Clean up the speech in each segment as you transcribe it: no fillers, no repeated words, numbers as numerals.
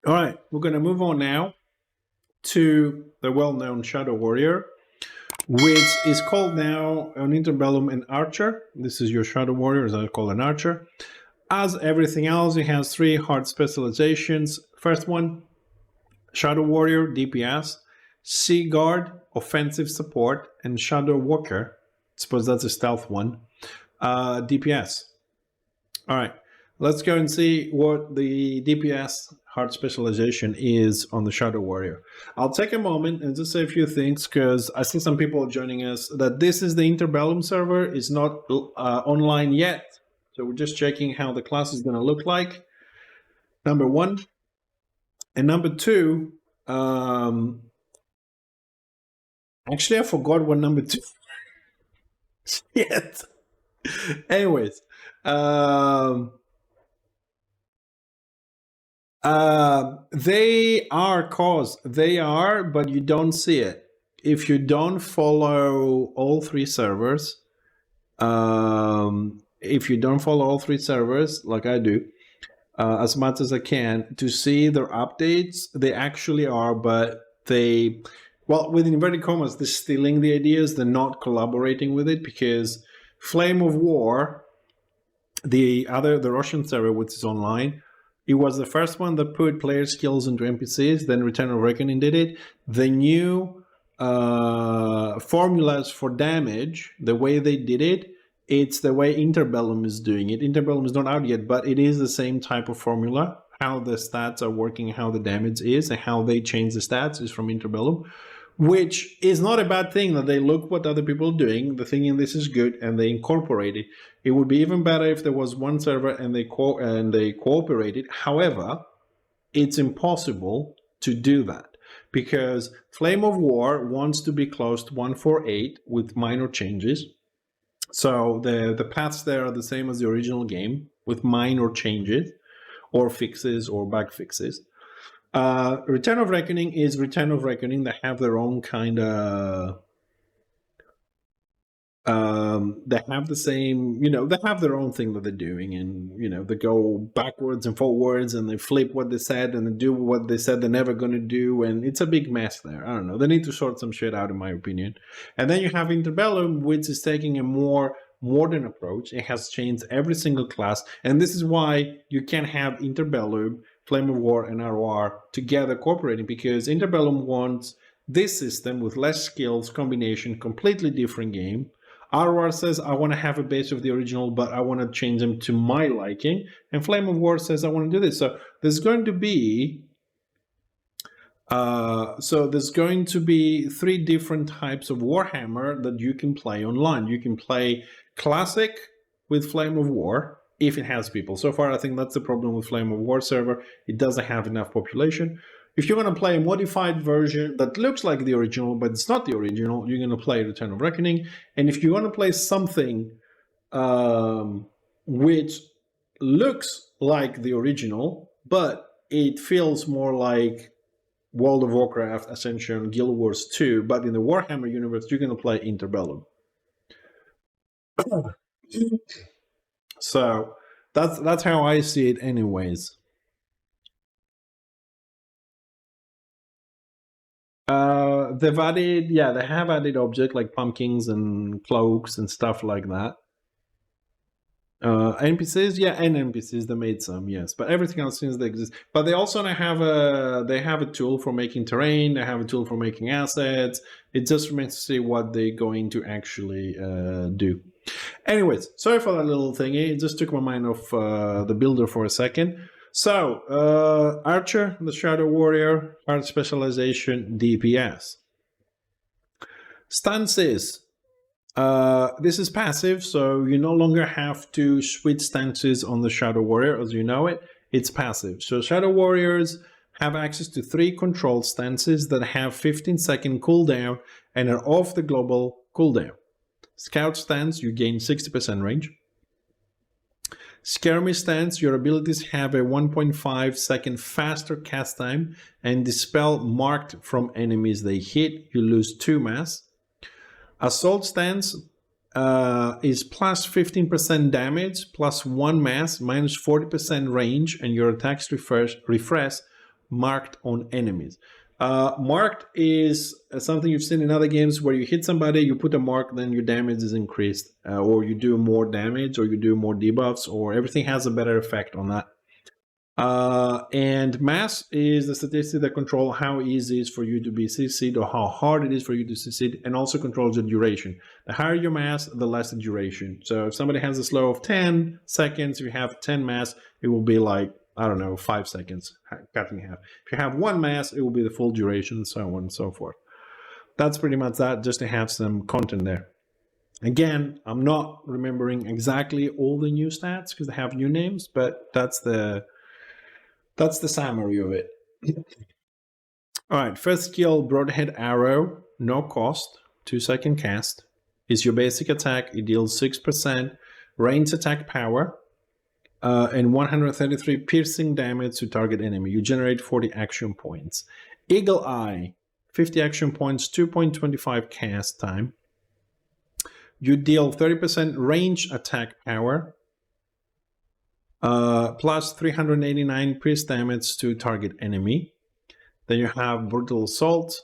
All right, we're going to move on now to the well-known Shadow Warrior, which is called now an Interbellum and Archer. This is your Shadow Warrior, as I call an Archer. As everything else, it has three hard specializations. First one, Shadow Warrior, DPS, Sea Guard, offensive support, and Shadow Walker, I suppose that's a stealth one, DPS. All right, let's go and see what the DPS hard specialization is on the Shadow Warrior. I'll take a moment and just say a few things because I see some people joining us that this is the Interbellum server. It's not online yet. So we're just checking how the class is going to look like. Number one. And number two, actually, I forgot what number two. Yes. Anyways, they are, but you don't see it. If you don't follow all three servers, like I do, as much as I can, to see their updates, they actually are, but they, well, with inverted commas, they're stealing the ideas, they're not collaborating with it, because Flame of War, the Russian server, which is online, it was the first one that put player skills into NPCs, then Return of Reckoning did it. The new formulas for damage, the way they did it, it's the way Interbellum is doing it. Interbellum is not out yet, but it is the same type of formula. How the stats are working, how the damage is, and how they change the stats is from Interbellum, which is not a bad thing that they look what other people are doing. The thing in this is good, and they incorporate it. It would be even better if there was one server and they cooperated. However, it's impossible to do that because Flame of War wants to be close to 148 with minor changes. So the paths there are the same as the original game with minor changes or fixes or bug fixes. Return of Reckoning is Return of Reckoning. They have their own kind of they have the same, they have their own thing that they're doing, and they go backwards and forwards and they flip what they said and they do what they said they're never going to do, and it's a big mess there. I don't know, they need to sort some shit out, in my opinion. And then you have Interbellum, which is taking a more modern approach. It has changed every single class, and this is why you can have Interbellum, Flame of War, and ROR together cooperating, because Interbellum wants this system with less skills combination, completely different game. ROR says, I want to have a base of the original, but I want to change them to my liking. And Flame of War says, I want to do this. So there's going to be three different types of Warhammer that you can play online. You can play Classic with Flame of War, if it has people. So far, I think that's the problem with Flame of War server. It doesn't have enough population. If you're going to play a modified version that looks like the original, but it's not the original, you're going to play Return of Reckoning. And if you want to play something which looks like the original, but it feels more like World of Warcraft, Ascension, Guild Wars 2, but in the Warhammer universe, you're going to play Interbellum. So that's how I see it anyways. They have added objects like pumpkins and cloaks and stuff like that. NPCs, and NPCs, they made some, yes, but everything else seems they exist. But they also have a tool for making terrain. They have a tool for making assets. It just remains to see what they're going to actually do. Anyways, sorry for that little thingy. It just took my mind off the builder for a second. So, Archer, the Shadow Warrior, hard specialization, DPS. Stances. This is passive, so you no longer have to switch stances on the Shadow Warrior as you know it. It's passive. So Shadow Warriors have access to 3 control stances that have 15-second cooldown and are off the global cooldown. Scout stance, you gain 60% range. Scare Me stance, your abilities have a 1.5 second faster cast time, and dispel marked from enemies they hit, you lose 2 mass. Assault stance is plus 15% damage, plus 1 mass, minus 40% range, and your attacks refresh marked on enemies. Marked is something you've seen in other games where you hit somebody, you put a mark, then your damage is increased, or you do more damage, or you do more debuffs, or everything has a better effect on that. And mass is the statistic that controls how easy it is for you to be CC'd or how hard it is for you to succeed, and also controls the duration. The higher your mass, the less the duration. So if somebody has a slow of 10 seconds, if you have 10 mass, it will be like, I don't know, 5 seconds, cut in half. If you have 1 mass, it will be the full duration, and so on and so forth. That's pretty much that, just to have some content there. Again, I'm not remembering exactly all the new stats because they have new names, but that's the summary of it. All right, first skill, Broadhead Arrow, no cost, 2-second cast. Is your basic attack. It deals 6% range attack power and 133 piercing damage to target enemy. You generate 40 action points. Eagle Eye, 50 action points, 2.25 cast time. You deal 30% range attack power, plus 389 pierce damage to target enemy. Then you have Brutal Assault,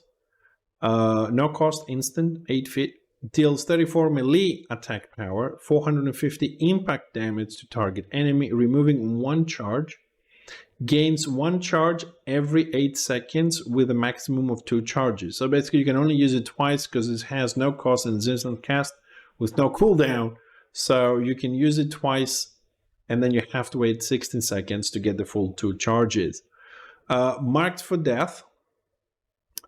no cost, instant, 8 feet, deals 34 melee attack power, 450 impact damage to target enemy, removing 1 charge, gains 1 charge every 8 seconds with a maximum of 2 charges. So basically you can only use it twice because it has no cost and it's instant cast with no cooldown. So you can use it twice and then you have to wait 16 seconds to get the full 2 charges. Marked for Death,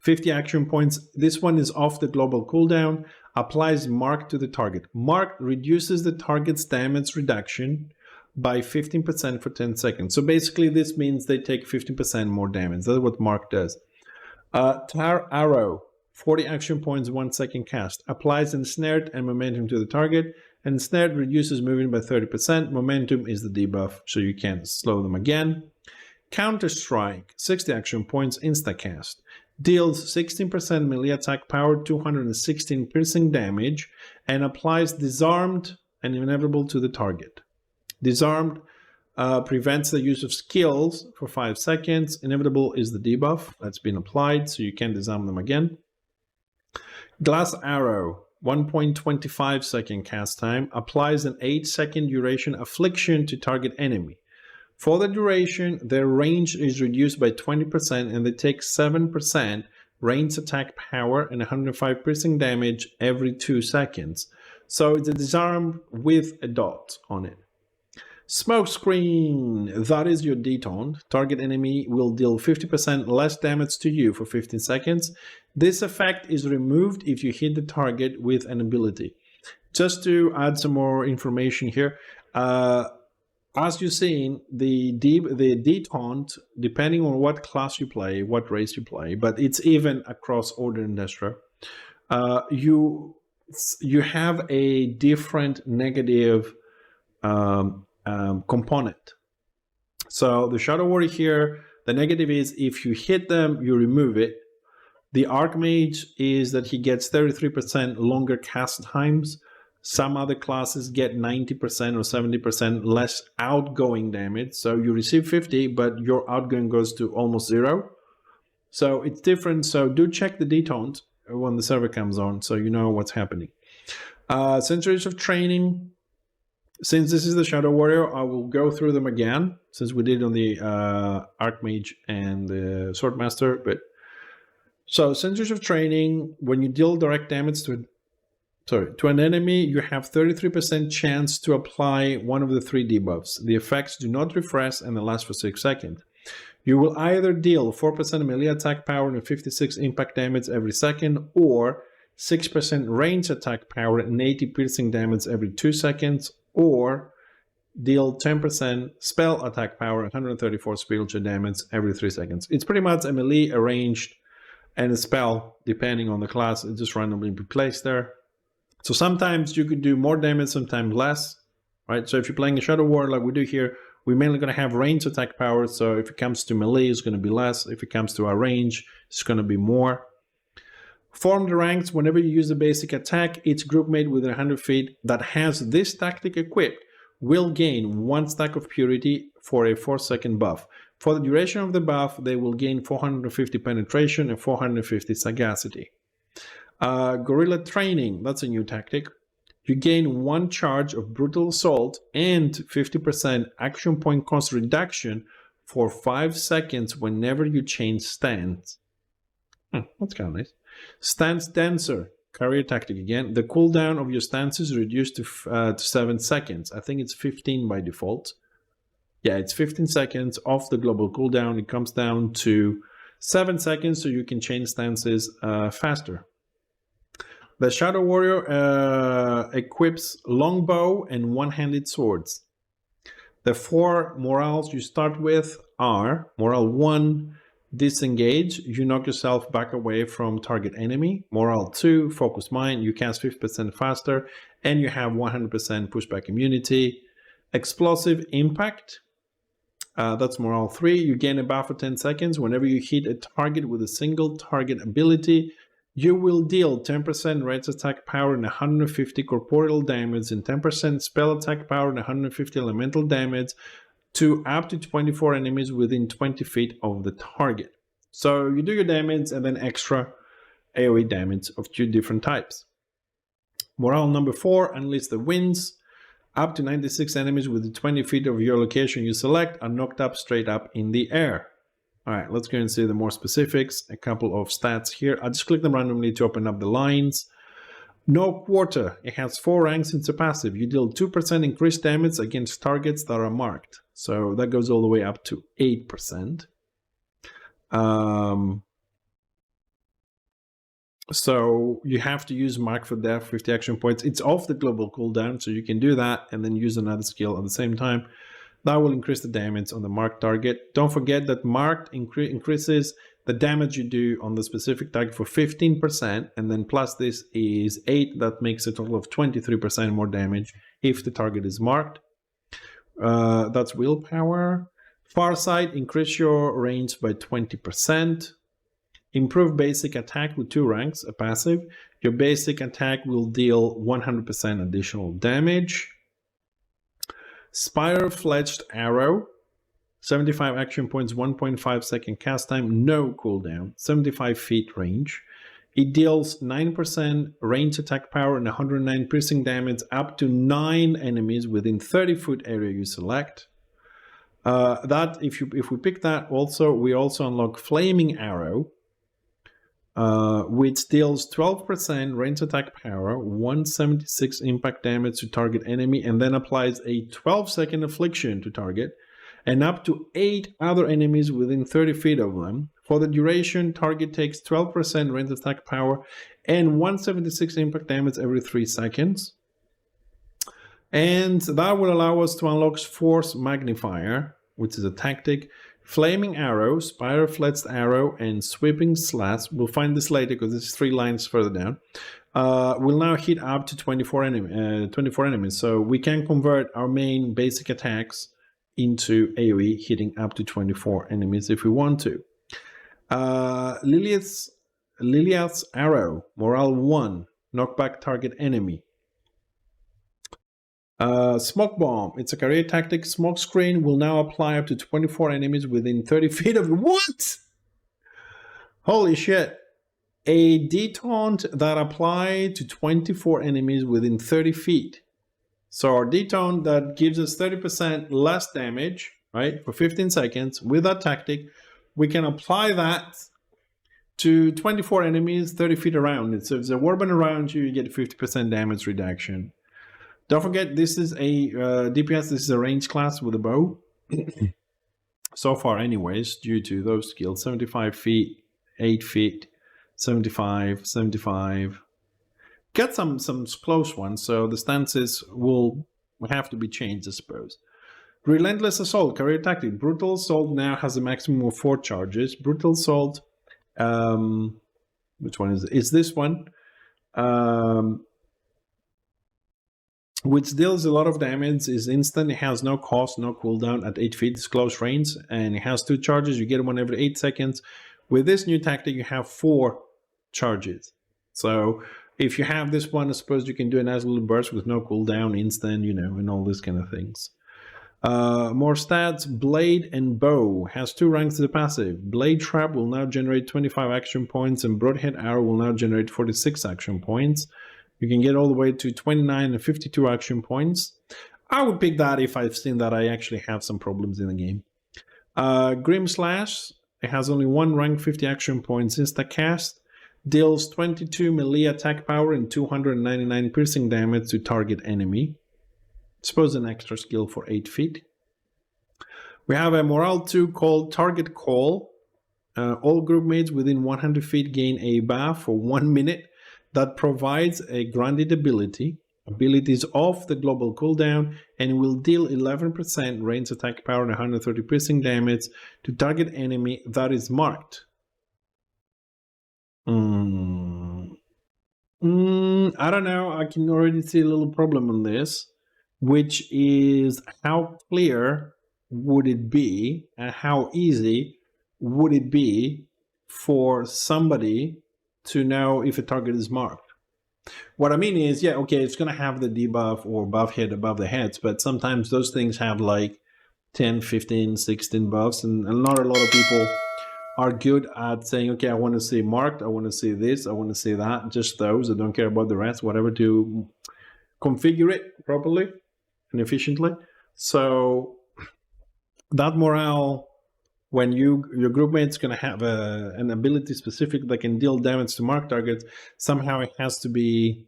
50 action points. This one is off the global cooldown, applies Mark to the target. Mark reduces the target's damage reduction by 15% for 10 seconds. So basically this means they take 15% more damage. That's what Mark does. Tar Arrow, 40 action points, 1 second cast. Applies ensnared and momentum to the target. Ensnared reduces movement by 30%. Momentum is the debuff, so you can't slow them again. Counter Strike, 60 action points, instacast. Deals 16% melee attack power, 216 piercing damage, and applies Disarmed and Inevitable to the target. Disarmed prevents the use of skills for 5 seconds. Inevitable is the debuff that's been applied, so you can't disarm them again. Glass Arrow, 1.25 second cast time, applies an 8-second duration affliction to target enemy. For the duration, their range is reduced by 20% and they take 7% range attack power and 105 piercing damage every 2 seconds. So it's a disarm with a dot on it. Smoke Screen, that is your detaunt. Target enemy will deal 50% less damage to you for 15 seconds. This effect is removed if you hit the target with an ability. Just to add some more information here, as you've seen, the detaunt, depending on what class you play, what race you play, but it's even across Order and Destro, you have a different negative component. So the Shadow Warrior here, the negative is if you hit them, you remove it. The Archmage is that he gets 33% longer cast times. Some other classes get 90% or 70% less outgoing damage. So you receive 50, but your outgoing goes to almost 0. So it's different. So do check the detaunt when the server comes on so you know what's happening. Centuries of Training. Since this is the Shadow Warrior, I will go through them again, since we did on the Archmage and the Swordmaster. So Centuries of Training, when you deal direct damage to an enemy, you have 33% chance to apply one of the 3 debuffs. The effects do not refresh and they last for 6 seconds. You will either deal 4% melee attack power and 56 impact damage every second, or 6% range attack power and 80 piercing damage every 2 seconds, or deal 10% spell attack power and 134 spiritual damage every 3 seconds. It's pretty much a melee, a ranged, and a spell, depending on the class. It just randomly be placed there. So sometimes you could do more damage, sometimes less, right? So if you're playing a Shadow Warrior like we do here, we're mainly going to have range attack power. So if it comes to melee, it's going to be less. If it comes to our range, it's going to be more. Form the ranks. Whenever you use the basic attack, each groupmate within 100 feet that has this tactic equipped will gain 1 stack of purity for a 4-second buff. For the duration of the buff, they will gain 450 penetration and 450 sagacity. Gorilla Training, that's a new tactic. You gain 1 charge of Brutal Assault and 50% action point cost reduction for 5 seconds whenever you change stance. That's kind of nice. Stance Dancer, career tactic again. The cooldown of your stance is reduced to 7 seconds. I think it's 15 by default. Yeah, it's 15 seconds off the global cooldown. It comes down to 7 seconds, so you can change stances faster. The Shadow Warrior equips longbow and one-handed swords. The 4 morals you start with are Morale 1, Disengage, you knock yourself back away from target enemy. Morale 2, Focus Mind, you cast 50% faster and you have 100% pushback immunity. Explosive Impact, that's Morale 3, you gain a buff for 10 seconds. Whenever you hit a target with a single target ability, you will deal 10% range attack power and 150 corporeal damage and 10% spell attack power and 150 elemental damage to up to 24 enemies within 20 feet of the target. So you do your damage and then extra AoE damage of 2 different types. Morale number 4, Unleash the Winds. Up to 96 enemies within 20 feet of your location you select are knocked up straight up in the air. All right, let's go and see the more specifics. A couple of stats here. I'll just click them randomly to open up the lines. No Quarter. It has 4 ranks. It's a passive. You deal 2% increased damage against targets that are marked. So that goes all the way up to 8%. So you have to use Mark for Death, 50 action points. It's off the global cooldown, so you can do that and then use another skill at the same time. That will increase the damage on the marked target. Don't forget that marked increases the damage you do on the specific target for 15%, and then plus this is 8. That makes a total of 23% more damage if the target is marked. That's Willpower. Farsight, increase your range by 20%. Improve basic attack with 2 ranks, a passive. Your basic attack will deal 100% additional damage. Spiral-Fledged Arrow, 75 action points, 1.5 second cast time, no cooldown, 75 feet range. It deals 9% range attack power and 109 piercing damage up to 9 enemies within 30-foot area you select. If we pick that, we also unlock Flaming Arrow, which deals 12% range attack power, 176 impact damage to target enemy, and then applies a 12-second affliction to target, and up to 8 other enemies within 30 feet of them. For the duration, target takes 12% range attack power and 176 impact damage every 3 seconds. And that will allow us to unlock Force Magnifier, which is a tactic. Flaming Arrow, Spiral-Fledged Arrow, and Sweeping Slash. We'll find this later because it's 3 lines further down. Will now hit up to 24 enemies. So we can convert our main basic attacks into AoE, hitting up to 24 enemies if we want to. Lilia's Arrow, Morale 1, knockback target enemy. Smoke Bomb, it's a career tactic. Smoke Screen will now apply up to 24 enemies within 30 feet of what? Holy shit. A detaunt that apply to 24 enemies within 30 feet. So our detaunt that gives us 30% less damage, right, for 15 seconds with that tactic, we can apply that to 24 enemies 30 feet around it. So if there's a warband around you, you get 50% damage reduction. Don't forget, this is a DPS, this is a range class with a bow. So far anyways, due to those skills, 75 feet, 8 feet, 75, 75. Got some close ones, so the stances will have to be changed, I suppose. Relentless Assault, career tactic. Brutal Assault now has a maximum of 4 charges. Brutal Assault, which one is it? It's this one. Which deals a lot of damage, is instant, it has no cost, no cooldown at 8 feet, it's close range, and it has 2 charges, you get one every 8 seconds. With this new tactic, you have 4 charges. So if you have this one, I suppose you can do a nice little burst with no cooldown, instant, you know, and all these kind of things. More stats. Blade and Bow has 2 ranks as a passive. Blade Trap will now generate 25 action points, and Broadhead Arrow will now generate 46 action points. You can get all the way to 29 and 52 action points. I would pick that if I've seen that I actually have some problems in the game. Grim Slash, it has only 1 rank, 50 action points, instacast. Deals 22 melee attack power and 299 piercing damage to target enemy. Suppose an extra skill for 8 feet. We have a Morale 2 called Target Call. All group mates within 100 feet gain a buff for 1 minute that provides a granted ability. Ability is off the global cooldown and will deal 11% range attack power and 130 piercing damage to target enemy that is marked. I don't know. I can already see a little problem on this, which is how clear would it be and how easy would it be for somebody to know if a target is marked. What I mean is, yeah, okay, it's going to have the debuff or buff hit above the heads, but sometimes those things have like 10, 15, 16 buffs, and not a lot of people are good at saying, okay, I want to see marked, I want to see this, I want to see that, just those. I don't care about the rest, whatever, to configure it properly and efficiently. So that morale, when your group mate's going to have an ability specific that can deal damage to marked targets, somehow it has to be...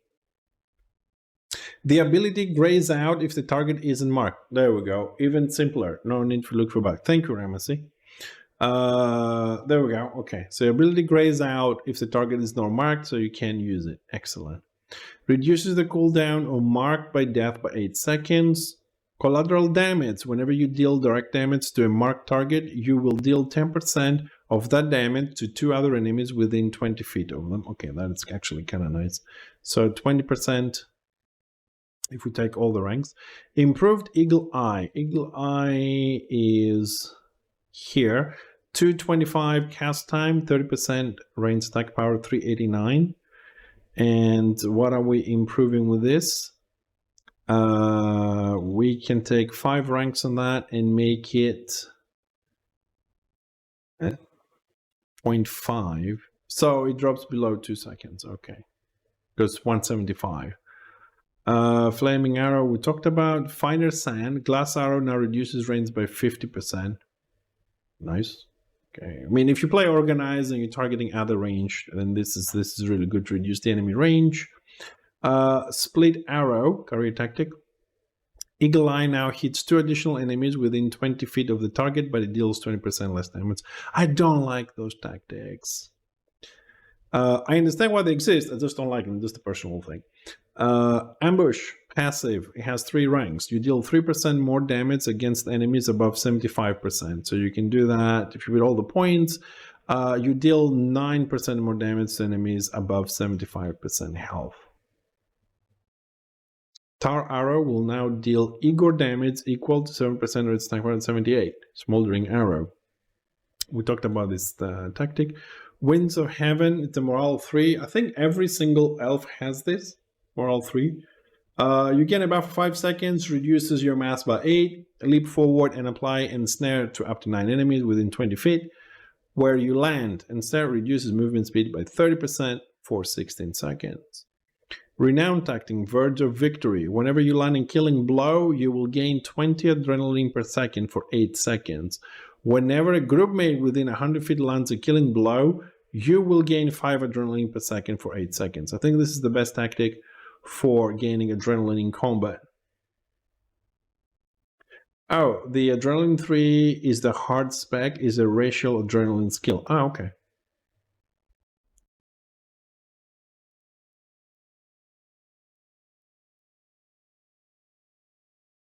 The ability grays out if the target isn't marked. There we go. Even simpler. No need to look for bug. Thank you, Ramasee. There we go. Okay, so ability grays out if the target is not marked, so you can use it. Excellent. Reduces the cooldown on marked by death by 8 seconds. Collateral damage. Whenever you deal direct damage to a marked target, you will deal 10% of that damage to 2 other enemies within 20 feet of them. Okay, that's actually kind of nice. So 20% if we take all the ranks. Improved Eagle Eye. Eagle Eye is here. 225 cast time, 30% range attack power, 389. And what are we improving with this? We can take 5 ranks on that and make it 0.5. So it drops below 2 seconds. Okay. Goes 175. Flaming Arrow we talked about. Finer Sand. Glass Arrow now reduces range by 50%. Nice. Okay. I mean, if you play organized and you're targeting other range, then this is really good to reduce the enemy range. Split Arrow, career tactic. Eagle Eye now hits 2 additional enemies within 20 feet of the target, but it deals 20% less damage. I don't like those tactics. I understand why they exist, I just don't like them, just a personal thing. Ambush, passive, it has 3 ranks. You deal 3% more damage against enemies above 75%. So you can do that if you hit all the points. You deal 9% more damage to enemies above 75% health. Tar Arrow will now deal Igor damage equal to 7% of its attack power at 78. Smoldering Arrow. We talked about this tactic. Winds of Heaven, it's a morale 3. I think every single elf has this. Morale 3. You gain a buff for 5 seconds, reduces your mass by 8, leap forward and apply ensnare to up to 9 enemies within 20 feet. Where you land, ensnare reduces movement speed by 30% for 16 seconds. Renown tactic, Verge of Victory. Whenever you land a killing blow, you will gain 20 adrenaline per second for 8 seconds. Whenever a group mate within 100 feet lands a killing blow, you will gain 5 adrenaline per second for 8 seconds. I think this is the best tactic for gaining adrenaline in combat. Oh, the adrenaline 3 is the hard spec, is a racial adrenaline skill. Oh, okay.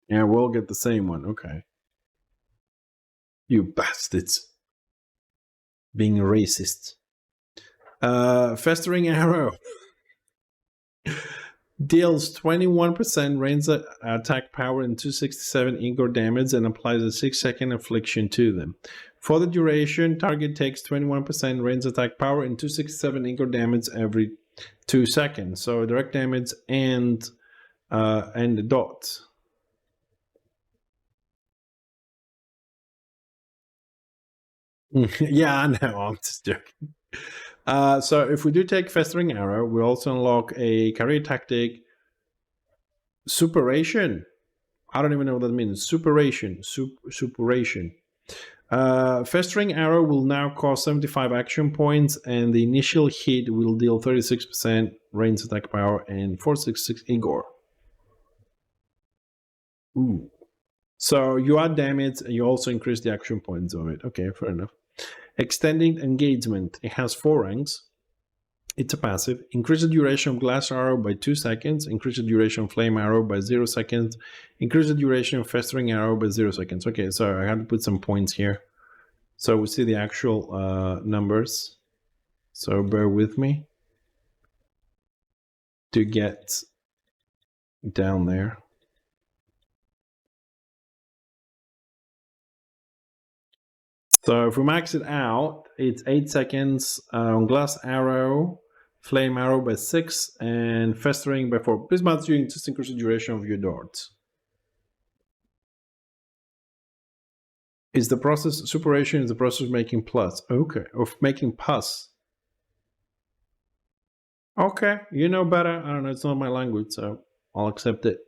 Yeah, we'll get the same one. Okay. You bastards. Being racist. Festering Arrow. Deals 21% range attack power and 267 Igor damage and applies a 6-second affliction to them. For the duration, target takes 21% range attack power and 267 Igor damage every 2 seconds. So direct damage and the dots. Yeah, I know. I'm just joking. So if we do take Festering Arrow, we also unlock a career tactic, Superation. I don't even know what that means. Superation. Festering Arrow will now cost 75 action points, and the initial hit will deal 36% range attack power and 466 Igor. Ooh. So you add damage and you also increase the action points of it. Okay, fair enough. Extending Engagement. It has 4 ranks. It's a passive. Increase the duration of Glass Arrow by 2 seconds. Increase the duration of Flame Arrow by 0 seconds. Increase the duration of Festering Arrow by 0 seconds. Okay, so I had to put some points here. So we see the actual numbers. So bear with me to get down there. So if we max it out, it's 8 seconds on Glass Arrow, Flame Arrow by 6, and Festering by 4. This matters you just increase the duration of your darts. Is the process, Superation is the process of making plus. Okay, of making pus. Okay, you know better. I don't know, it's not my language, so I'll accept it.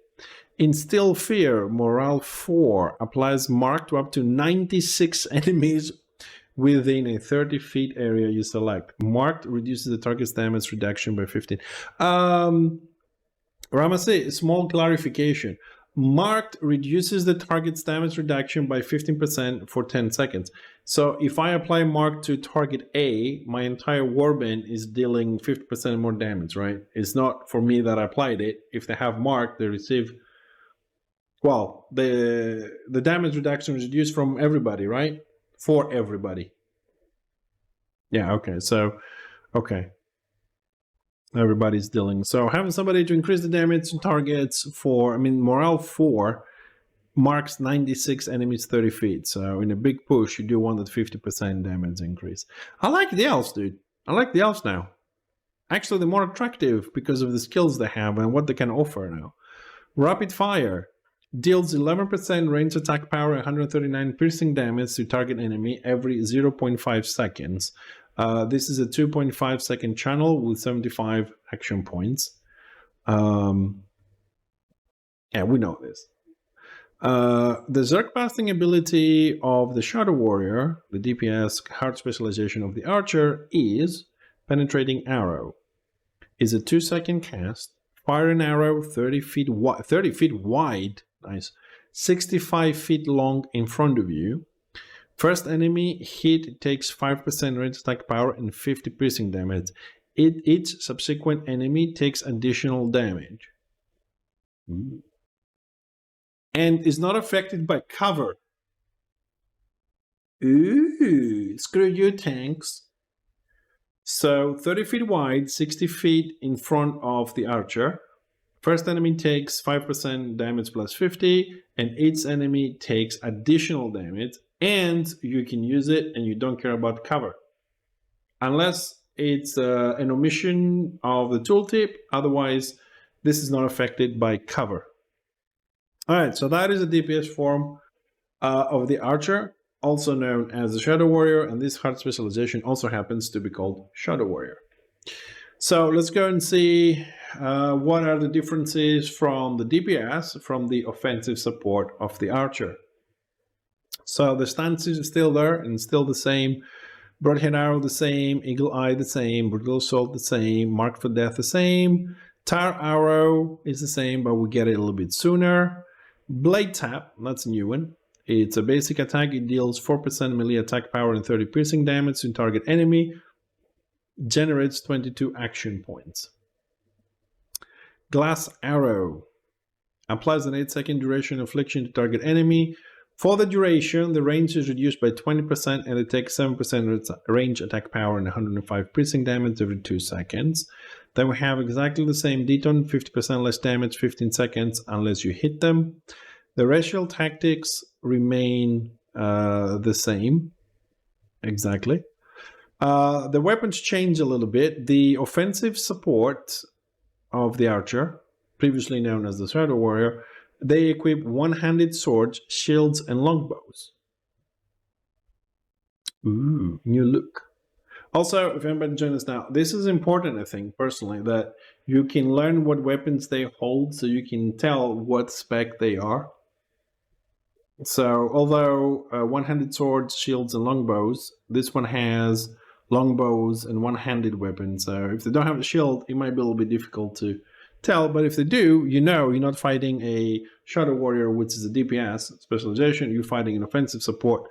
Instill Fear, Morale 4, applies mark to up to 96 enemies within a 30 feet area you select. Marked reduces the target's damage reduction by 15. Ramasee, small clarification. Marked reduces the target's damage reduction by 15% for 10 seconds. So if I apply mark to target A, my entire warband is dealing 50% more damage, right? It's not for me that I applied it. If they have marked, they receive, well, the damage reduction is reduced from everybody, right? For everybody. Yeah, okay. So, okay. Everybody's dealing. So having somebody to increase the damage to targets for, Morale 4 marks 96 enemies 30 feet. So in a big push, you do want that 50% damage increase. I like the elves, dude. I like the elves now. Actually, they're more attractive because of the skills they have and what they can offer now. Rapid Fire deals 11% range attack power and 139 piercing damage to target enemy every 0.5 seconds. This is a 2.5 second channel with 75 action points. Yeah, we know this. The Zerg passing ability of the Shadow Warrior, the DPS hard specialization of the Archer, is Penetrating Arrow. Is a 2-second cast. Fire an arrow 30 feet wide, nice, 65 feet long in front of you. First enemy hit takes 5% range attack power and 50 piercing damage. Each subsequent enemy takes additional damage. And is not affected by cover. Ooh, screw you, tanks. So 30 feet wide, 60 feet in front of the Archer. First enemy takes 5% damage plus 50, and each enemy takes additional damage, and you can use it and you don't care about cover. Unless it's an omission of the tooltip, otherwise this is not affected by cover. Alright, so that is the DPS form of the Archer, also known as the Shadow Warrior, and this hard specialization also happens to be called Shadow Warrior. So let's go and see what are the differences from the DPS, from the offensive support of the Archer. So the stance is still there and still the same. Broadhead Arrow the same, Eagle Eye the same, Brutal Assault the same, Mark for Death the same, Tar Arrow is the same, but we get it a little bit sooner. Blade Tap, that's a new one. It's a basic attack. It deals 4% melee attack power and 30 piercing damage to target enemy. Generates 22 action points. Glass Arrow applies an 8-second duration affliction to target enemy. For the duration, the range is reduced by 20% and it takes 7% range attack power and 105 piercing damage every 2 seconds. Then we have exactly the same deton, 50% less damage, 15 seconds unless you hit them. The racial tactics remain the same, exactly. The weapons change a little bit. The offensive support of the Archer, previously known as the Shadow Warrior, they equip one-handed swords, shields, and longbows. Ooh, new look. Also, if anybody joins us now, this is important, I think, personally, that you can learn what weapons they hold so you can tell what spec they are. So, although one-handed swords, shields, and longbows, this one has longbows and one-handed weapons. So, if they don't have a shield, it might be a little bit difficult to tell. But if they do, you know you're not fighting a Shadow Warrior, which is a DPS specialization. You're fighting an offensive support.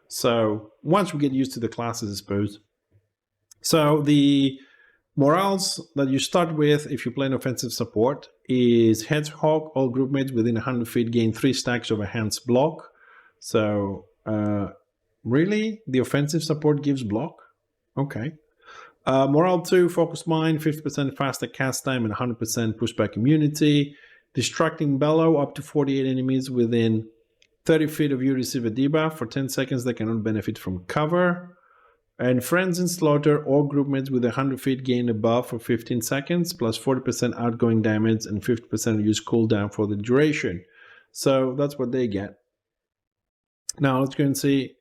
So, once we get used to the classes, I suppose. So, the morals that you start with if you play an offensive support is Hedgehog. All group mates within 100 feet gain 3 stacks of a hand's block. So, really? The offensive support gives block? Okay. Morale 2, Focus Mind, 50% faster cast time and 100% pushback immunity. Distracting Bellow, up to 48 enemies within 30 feet of you receive a debuff. For 10 seconds, they cannot benefit from cover. And Friends in Slaughter, all group mates with 100 feet gain a buff for 15 seconds, plus 40% outgoing damage and 50% use cooldown for the duration. So that's what they get. Now let's go and see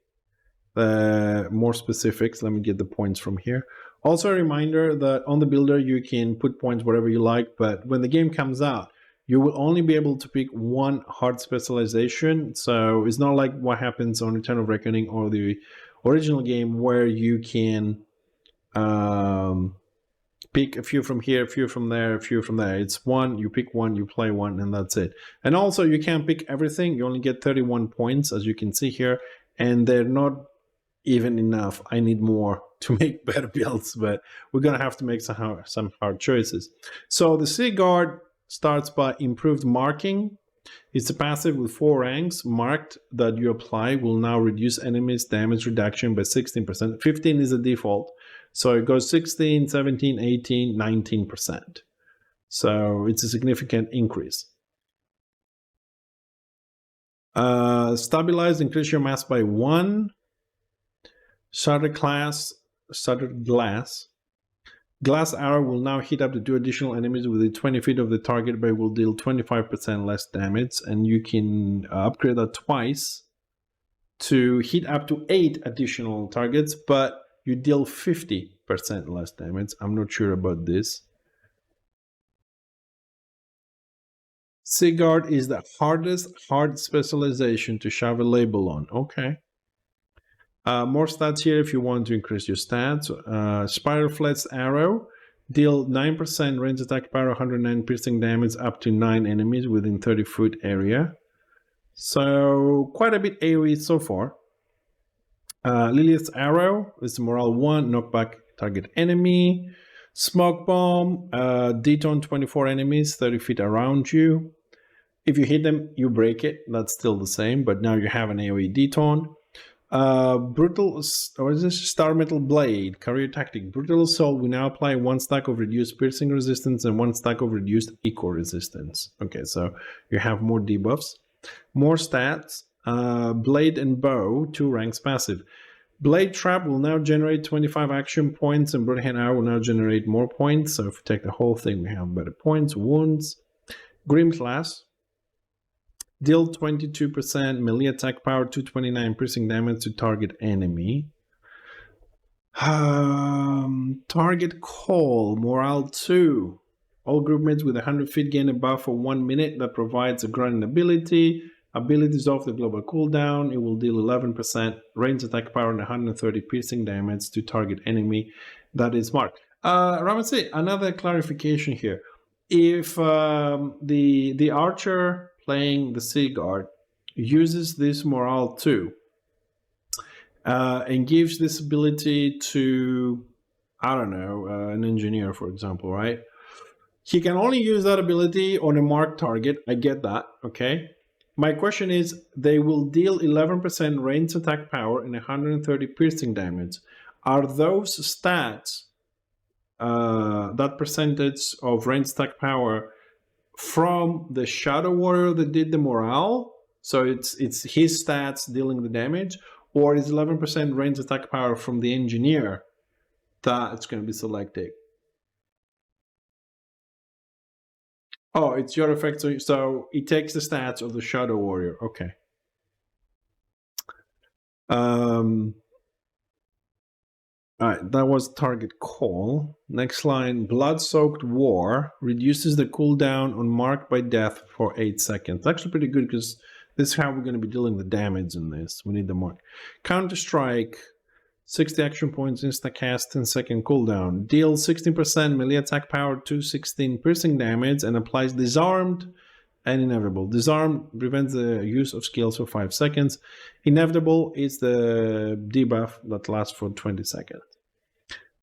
more specifics. Let me get the points from here. Also a reminder that on the builder you can put points wherever you like, but when the game comes out, you will only be able to pick one hard specialization. So it's not like what happens on Return of Reckoning or the original game where you can pick a few from here, a few from there, a few from there. It's one, you pick one, you play one, and that's it. And also you can't pick everything. You only get 31 points, as you can see here, and they're not even enough. I need more to make better builds, but we're gonna have to make some hard choices. So the Sea Guard starts by improved marking. It's a passive with 4 ranks. Marked that you apply will now reduce enemies' damage reduction by 16%. 15 is the default. So it goes 16, 17, 18, 19%. So it's a significant increase. Stabilize, increase your mass by 1. Shattered glass. Glass arrow will now hit up to 2 additional enemies within 20 feet of the target, but will deal 25% less damage. And you can upgrade that twice to hit up to 8 additional targets, but you deal 50% less damage. I'm not sure about this. Sigurd is the hardest hard specialization to shove a label on. Okay. More stats here if you want to increase your stats. Spiral Flet's arrow. Deal 9% range attack power, 109 piercing damage up to 9 enemies within 30-foot area. So quite a bit AoE so far. Lilith's arrow is morale 1, knockback target enemy. Smoke bomb, detone 24 enemies 30 feet around you. If you hit them, you break it. That's still the same, but now you have an AoE detone. Brutal, or is this Star Metal Blade, career tactic. Brutal Assault will now apply 1 stack of reduced piercing resistance and 1 stack of reduced eco resistance. Okay, so you have more debuffs. More stats. Blade and Bow, 2 ranks passive. Blade Trap will now generate 25 action points, and Broadhand Arrow will now generate more points. So if we take the whole thing, we have better points. Wounds. Grim Class. Deal 22% melee attack power, 229 piercing damage to target enemy. Target Call, morale 2. All group mates with 100 feet gain a buff for 1 minute that provides a grunting ability. Abilities off the global cooldown. It will deal 11% range attack power and 130 piercing damage to target enemy that is marked. Ramasee, another clarification here. If the archer playing the Sea Guard uses this morale 2 and gives this ability to, I don't know, an engineer, for example, right? He can only use that ability on a marked target. I get that, okay? My question is, they will deal 11% range attack power and 130 piercing damage. Are those stats, that percentage of range attack power, from the Shadow Warrior that did the morale? So it's his stats dealing the damage, or is 11% range attack power from the engineer that's going to be selected? Oh, it's your effect. So it takes the stats of the Shadow Warrior. Okay. All right, that was target call. Next line, blood-soaked war reduces the cooldown on marked by death for 8 seconds. Actually pretty good because this is how we're going to be dealing the damage in this. We need the mark. Counter-strike, 60 action points, insta-cast, 10-second cooldown. Deals 16% melee attack power, 216 piercing damage, and applies disarmed and inevitable. Disarm prevents the use of skills for 5 seconds. Inevitable is the debuff that lasts for 20 seconds.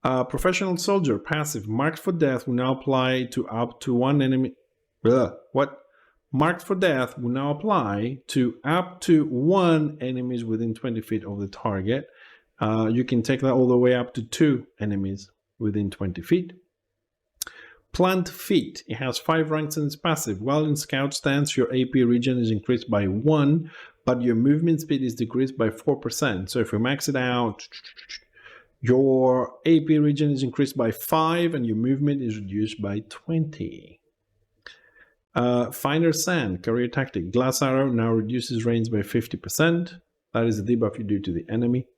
Professional soldier, passive, marked for death will now apply to up to one enemy. What? Marked for death will now apply to up to one enemies within 20 feet of the target. You can take that all the way up to 2 enemies within 20 feet. Plant feet. It has 5 ranks and it's passive. While in scout stance, your AP regen is increased by 1, but your movement speed is decreased by 4%. So if you max it out, your AP regen is increased by 5 and your movement is reduced by 20. Finer Sand, career tactic. Glass arrow now reduces range by 50%. That is the debuff you do to the enemy.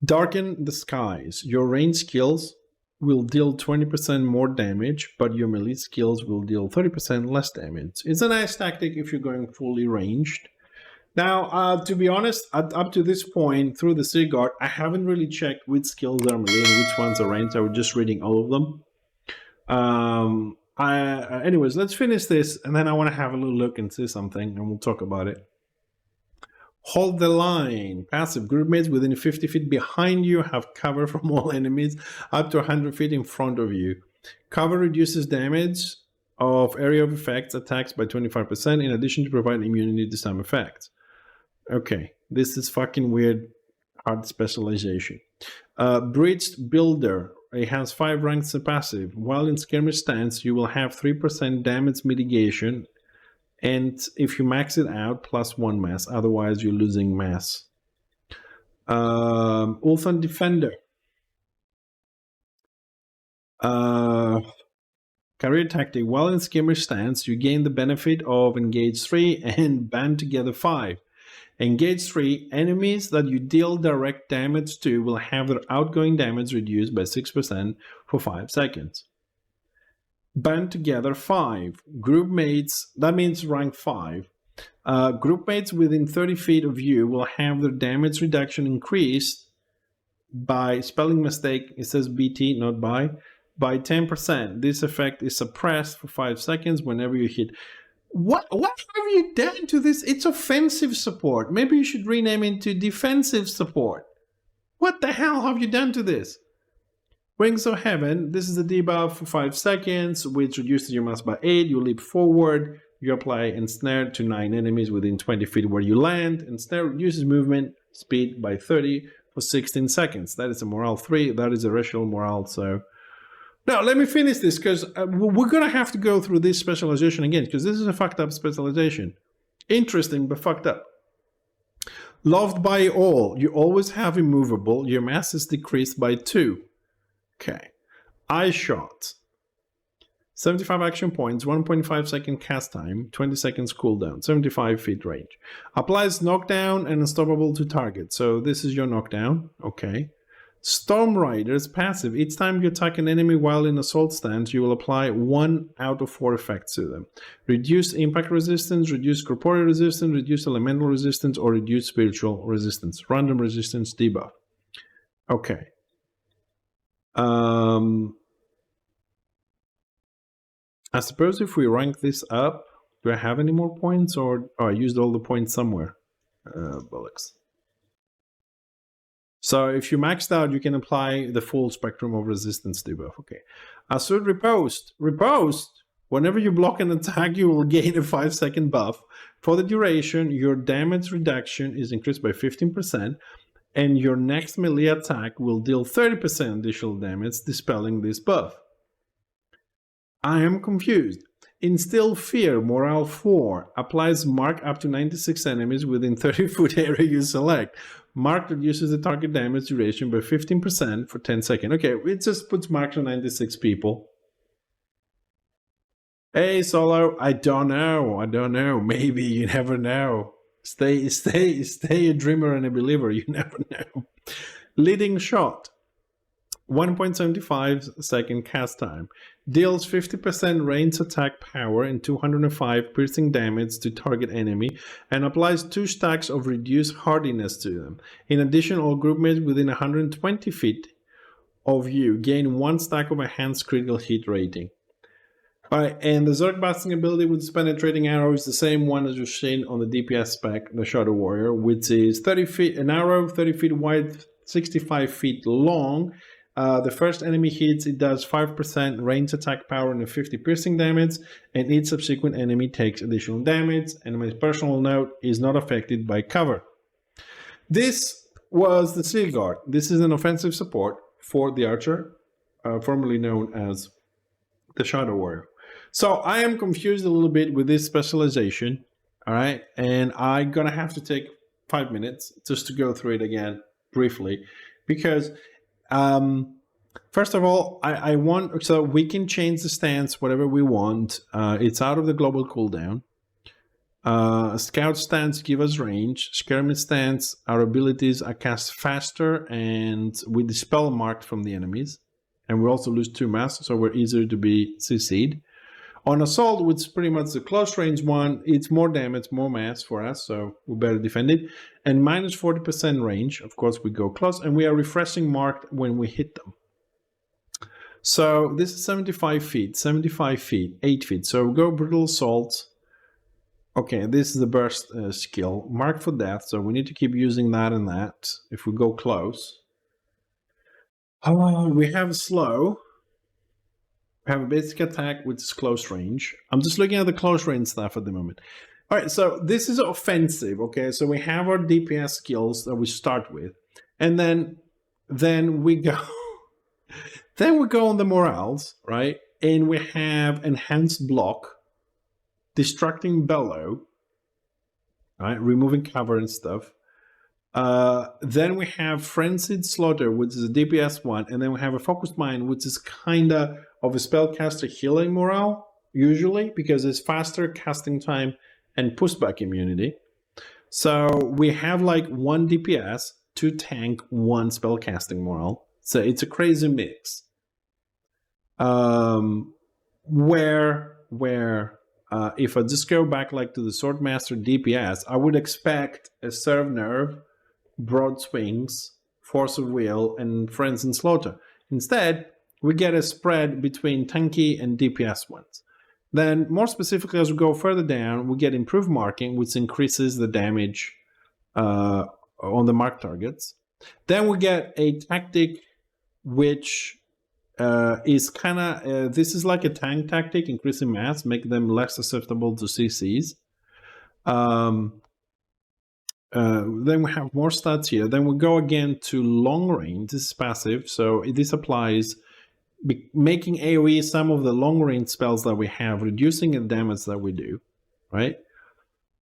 Darken the skies. Your range skills will deal 20% more damage, but your melee skills will deal 30% less damage. It's a nice tactic if you're going fully ranged. Now, to be honest, up to this point, through the Seaguard, I haven't really checked which skills are melee and which ones are ranged. I was just reading all of them. Anyways, let's finish this, and then I want to have a little look and see something, and we'll talk about it. Hold the line. Passive. Groupmates within 50 feet behind you have cover from all enemies up to 100 feet in front of you. Cover reduces damage of area of effects attacks by 25% in addition to provide immunity to some effects. Okay, this is fucking weird hard specialization. Breached Builder. It has 5 ranks of passive. While in skirmish stance, you will have 3% damage mitigation. And if you max it out, plus 1 mass. Otherwise, you're losing mass. Ulthan Defender. Career tactic. While in skirmish stance, you gain the benefit of Engage 3 and Band Together 5. Engage 3, enemies that you deal direct damage to will have their outgoing damage reduced by 6% for 5 seconds. Band Together 5. Group mates, that means rank 5. Group mates within 30 feet of you will have their damage reduction increased by, spelling mistake, it says BT, not by 10%. This effect is suppressed for 5 seconds whenever you hit. What have you done to this? It's offensive support. Maybe you should rename it to defensive support. What the hell have you done to this? Wings of Heaven, this is a debuff for 5 seconds, which reduces your mass by 8. You leap forward, you apply Ensnare to 9 enemies within 20 feet where you land. Ensnare reduces movement speed by 30 for 16 seconds. That is a morale 3, that is a racial morale, so... Now, let me finish this, because we're going to have to go through this specialization again, because this is a fucked up specialization. Interesting, but fucked up. Loved by all, you always have immovable, your mass is decreased by 2. Okay. Eye Shot. 75 action points, 1.5 second cast time, 20 seconds cooldown, 75 feet range. Applies knockdown and unstoppable to target. So this is your knockdown. Okay. Storm Rider's passive. Each time you attack an enemy while in assault stance, you will apply 1 out of 4 effects to them. Reduce impact resistance, reduce corporeal resistance, reduce elemental resistance, or reduce spiritual resistance. Random resistance debuff. Okay. I suppose if we rank this up, do I have any more points, or I used all the points somewhere? Bollocks. So if you maxed out, you can apply the full spectrum of resistance debuff. Okay. Asur Riposte. Riposte. Whenever you block an attack, you will gain a 5-second buff. For the duration, your damage reduction is increased by 15%, and your next melee attack will deal 30% additional damage, dispelling this buff. I am confused. Instill Fear, Morale 4, applies mark up to 96 enemies within 30-foot area you select. Mark reduces the target damage duration by 15% for 10 seconds. Okay, it just puts mark to 96 people. Hey, Solo, I don't know. Maybe, you never know. Stay a dreamer and a believer, you never know. Leading shot, 1.75 second cast time. Deals 50% range attack power and 205 piercing damage to target enemy, and applies 2 stacks of reduced hardiness to them. In addition, all group mates within 120 feet of you gain 1 stack of enhanced critical hit rating. Alright, and the Zerg Blasting ability with this penetrating arrow is the same one as you've seen on the DPS spec, the Shadow Warrior, which is 30 feet, an arrow 30 feet wide, 65 feet long. The first enemy hits, it does 5% range attack power and a 50 piercing damage, and each subsequent enemy takes additional damage, and my personal note is not affected by cover. This was the Seal Guard. This is an offensive support for the Archer, formerly known as the Shadow Warrior. So I am confused a little bit with this specialization, all right? And I'm gonna have to take 5 minutes just to go through it again briefly, because first of all, I want, so we can change the stance whatever we want. It's out of the global cooldown. Scout stance give us range. Skirmish stance, our abilities are cast faster and we dispel marked from the enemies. And we also lose 2 mass, so we're easier to be CC'd. On assault, which is pretty much the close range one, it's more damage, more mass for us, so we better defend it. And minus 40% range, of course we go close, and we are refreshing marked when we hit them. So this is 75 feet, 75 feet, 8 feet. So we go brutal assault. Okay, this is the burst skill. Mark for death, so we need to keep using that and that if we go close. We have slow. We have a basic attack, which is close range. I'm just looking at the close range stuff at the moment. All right, so this is offensive, okay? So we have our DPS skills that we start with. And then we go... then we go on the morals, right? And we have enhanced block, distracting bellow, right? Removing cover and stuff. Then we have frenzied slaughter, which is a DPS one, and then we have a focused mind, which is kinda of a spellcaster healing morale, usually, because it's faster casting time and pushback immunity. So we have like 1 DPS, 2 tank, 1 spellcasting morale. So it's a crazy mix. Where if I just go back like to the Swordmaster DPS, I would expect a Serve Nerve, Broad Swings, Force of Will, and Friends in Slaughter. Instead, we get a spread between tanky and DPS ones. Then, more specifically, as we go further down, we get improved marking, which increases the damage on the marked targets. Then we get a tactic, which is kind of, this is like a tank tactic, increasing mass, make them less susceptible to CCs. Then we have more stats here. Then we go again to long range. This is passive, so this applies, making AoE some of the long range spells that we have, reducing the damage that we do, right?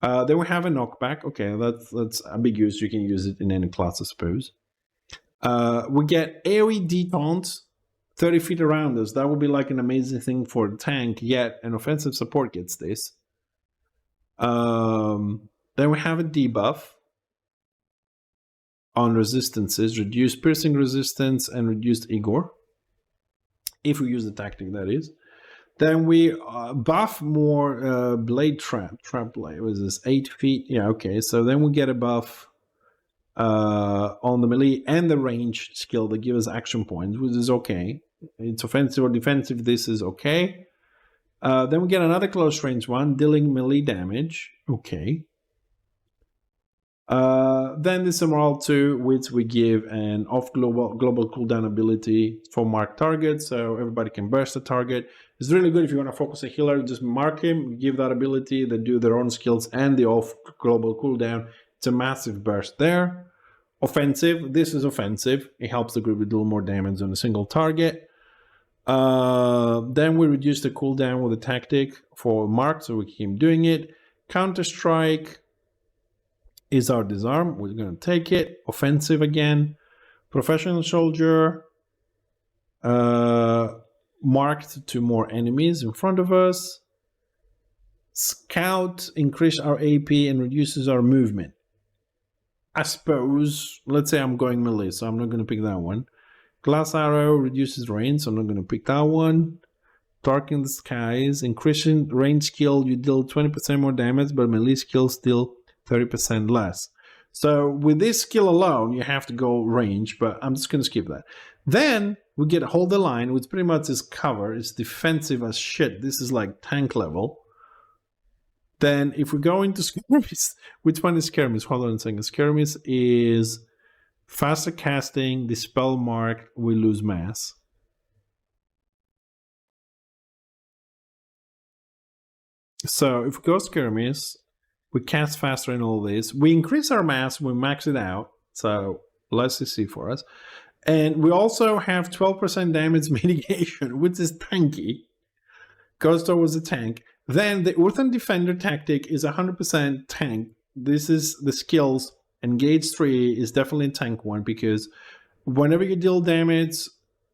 Then we have a knockback. Okay, that's ambiguous. You can use it in any class, I suppose. We get AoE detaunt 30 feet around us. That would be like an amazing thing for a tank, yet an offensive support gets this. Then we have a debuff on resistances, reduced piercing resistance and reduced Igor. If we use the tactic, that is. Then we buff more blade trap blade. Was this 8 feet? Yeah, okay. So then we get a buff on the melee and the range skill that give us action points, which is okay. It's offensive or defensive. This is okay. Then we get another close range one, dealing melee damage. Okay. Then there's a morale 2, which we give an off global cooldown ability for marked targets, so everybody can burst the target. It's really good if you want to focus a healer, just mark him, give that ability, they do their own skills and the off global cooldown. It's a massive burst there. Offensive, this is offensive. It helps the group with a little more damage on a single target. Then we reduce the cooldown with a tactic for mark, so we keep doing it. Counter-strike is our disarm. We're going to take it. Offensive again. Professional soldier. Marked to more enemies in front of us. Scout, increase our AP and reduces our movement. I suppose, let's say I'm going melee, so I'm not going to pick that one. Glass arrow reduces range, so I'm not going to pick that one. Darken the skies, increasing range skill, you deal 20% more damage, but melee skill still 30% less. So with this skill alone, you have to go range, but I'm just going to skip that. Then we get hold the line, which pretty much is cover. It's defensive as shit. This is like tank level. Then if we go into skirmish, which one is skirmish? Hold on a second. Skirmish is faster casting, dispel mark, we lose mass. So if we go skirmish, we cast faster in all this. We increase our mass, we max it out. So less is C for us. And we also have 12% damage mitigation, which is tanky. Goes towards the tank. Then the Earthen Defender tactic is 100% tank. This is the skills. Engage 3 is definitely a tank one, because whenever you deal damage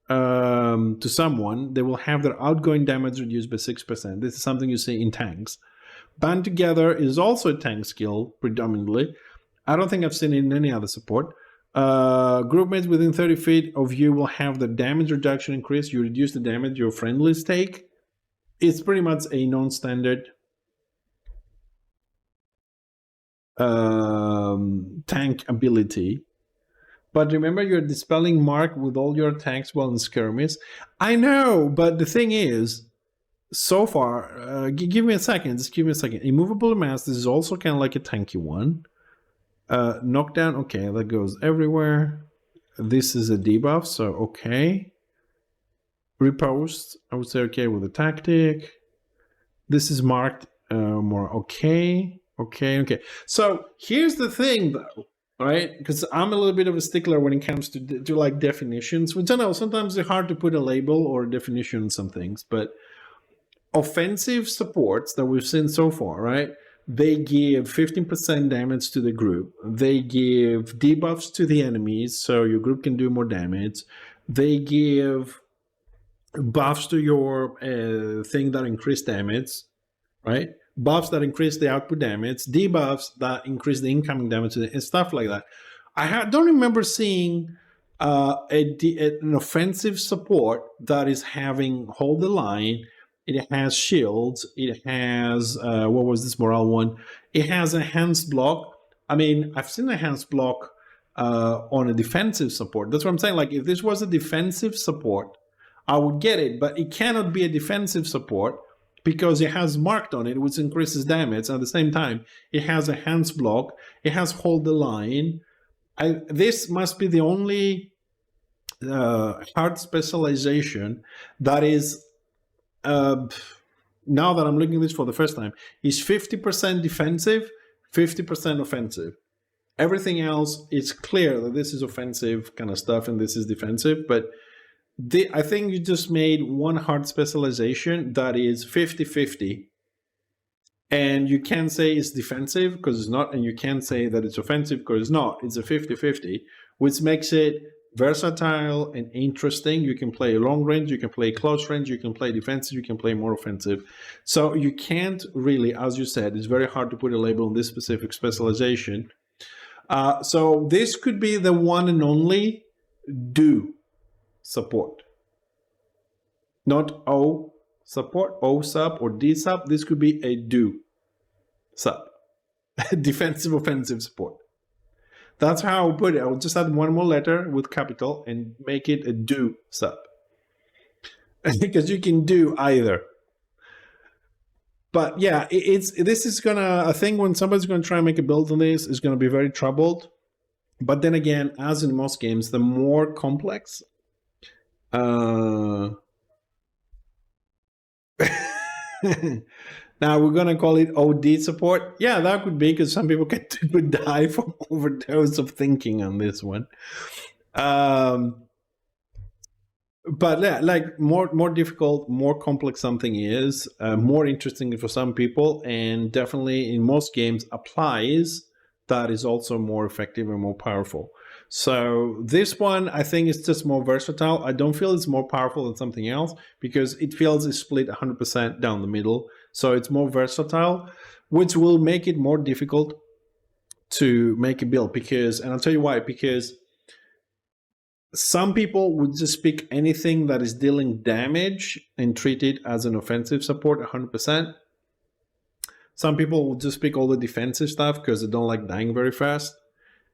to someone, they will have their outgoing damage reduced by 6%. This is something you see in tanks. Band Together is also a tank skill, predominantly. I don't think I've seen it in any other support. Group mates within 30 feet of you will have the damage reduction increase. You reduce the damage your friendlies take. It's pretty much a non-standard tank ability. But remember, you're dispelling mark with all your attacks while in skirmish. I know, but the thing is, so far, give me a second. Just give me a second. Immovable mass. This is also kind of like a tanky one. Knockdown. Okay, that goes everywhere. This is a debuff, so okay. Repost. I would say okay with the tactic. This is marked more okay. Okay. So here's the thing, though. Right, because I'm a little bit of a stickler when it comes to like definitions, which I know sometimes it's hard to put a label or a definition on some things, but offensive supports that we've seen so far, right? They give 15% damage to the group. They give debuffs to the enemies, so your group can do more damage. They give buffs to your thing that increase damage, right? Buffs that increase the output damage, debuffs that increase the incoming damage, and stuff like that. I don't remember seeing an offensive support that is having hold the line. It has shields. It has, what was this morale one? It has a hands block. I mean, I've seen a hands block on a defensive support. That's what I'm saying. Like, if this was a defensive support, I would get it, but it cannot be a defensive support because it has marked on it, which increases damage. At the same time, it has a hands block. It has hold the line. This must be the only hard specialization that is, now that I'm looking at this for the first time, is 50% defensive, 50% offensive. Everything else, it's clear that this is offensive kind of stuff and this is defensive, but I think you just made one hard specialization that is 50-50. And you can't say it's defensive because it's not, and you can't say that it's offensive because it's not. It's a 50-50, which makes it versatile and interesting. You can play long range, you can play close range, you can play defensive, you can play more offensive. So you can't really, as you said, it's very hard to put a label on this specific specialization. So this could be the one and only do support. Not O support, O sub or D sub. This could be a do sub. Defensive offensive support. That's how I would put it. I would just add one more letter with capital and make it a do sub. Because you can do either. But yeah, this is gonna, I think when somebody's gonna try and make a build on this, is gonna be very troubled. But then again, as in most games, the more complex now we're gonna call it OD support. Yeah, that could be because some people could die from overdose of thinking on this one. But yeah, like more difficult, more complex something is, more interesting for some people, and definitely in most games applies. That is also more effective and more powerful. So this one, I think, is just more versatile. I don't feel it's more powerful than something else because it feels it's split 100% down the middle. So it's more versatile, which will make it more difficult to make a build because, and I'll tell you why, because some people would just pick anything that is dealing damage and treat it as an offensive support 100%. Some people will just pick all the defensive stuff because they don't like dying very fast.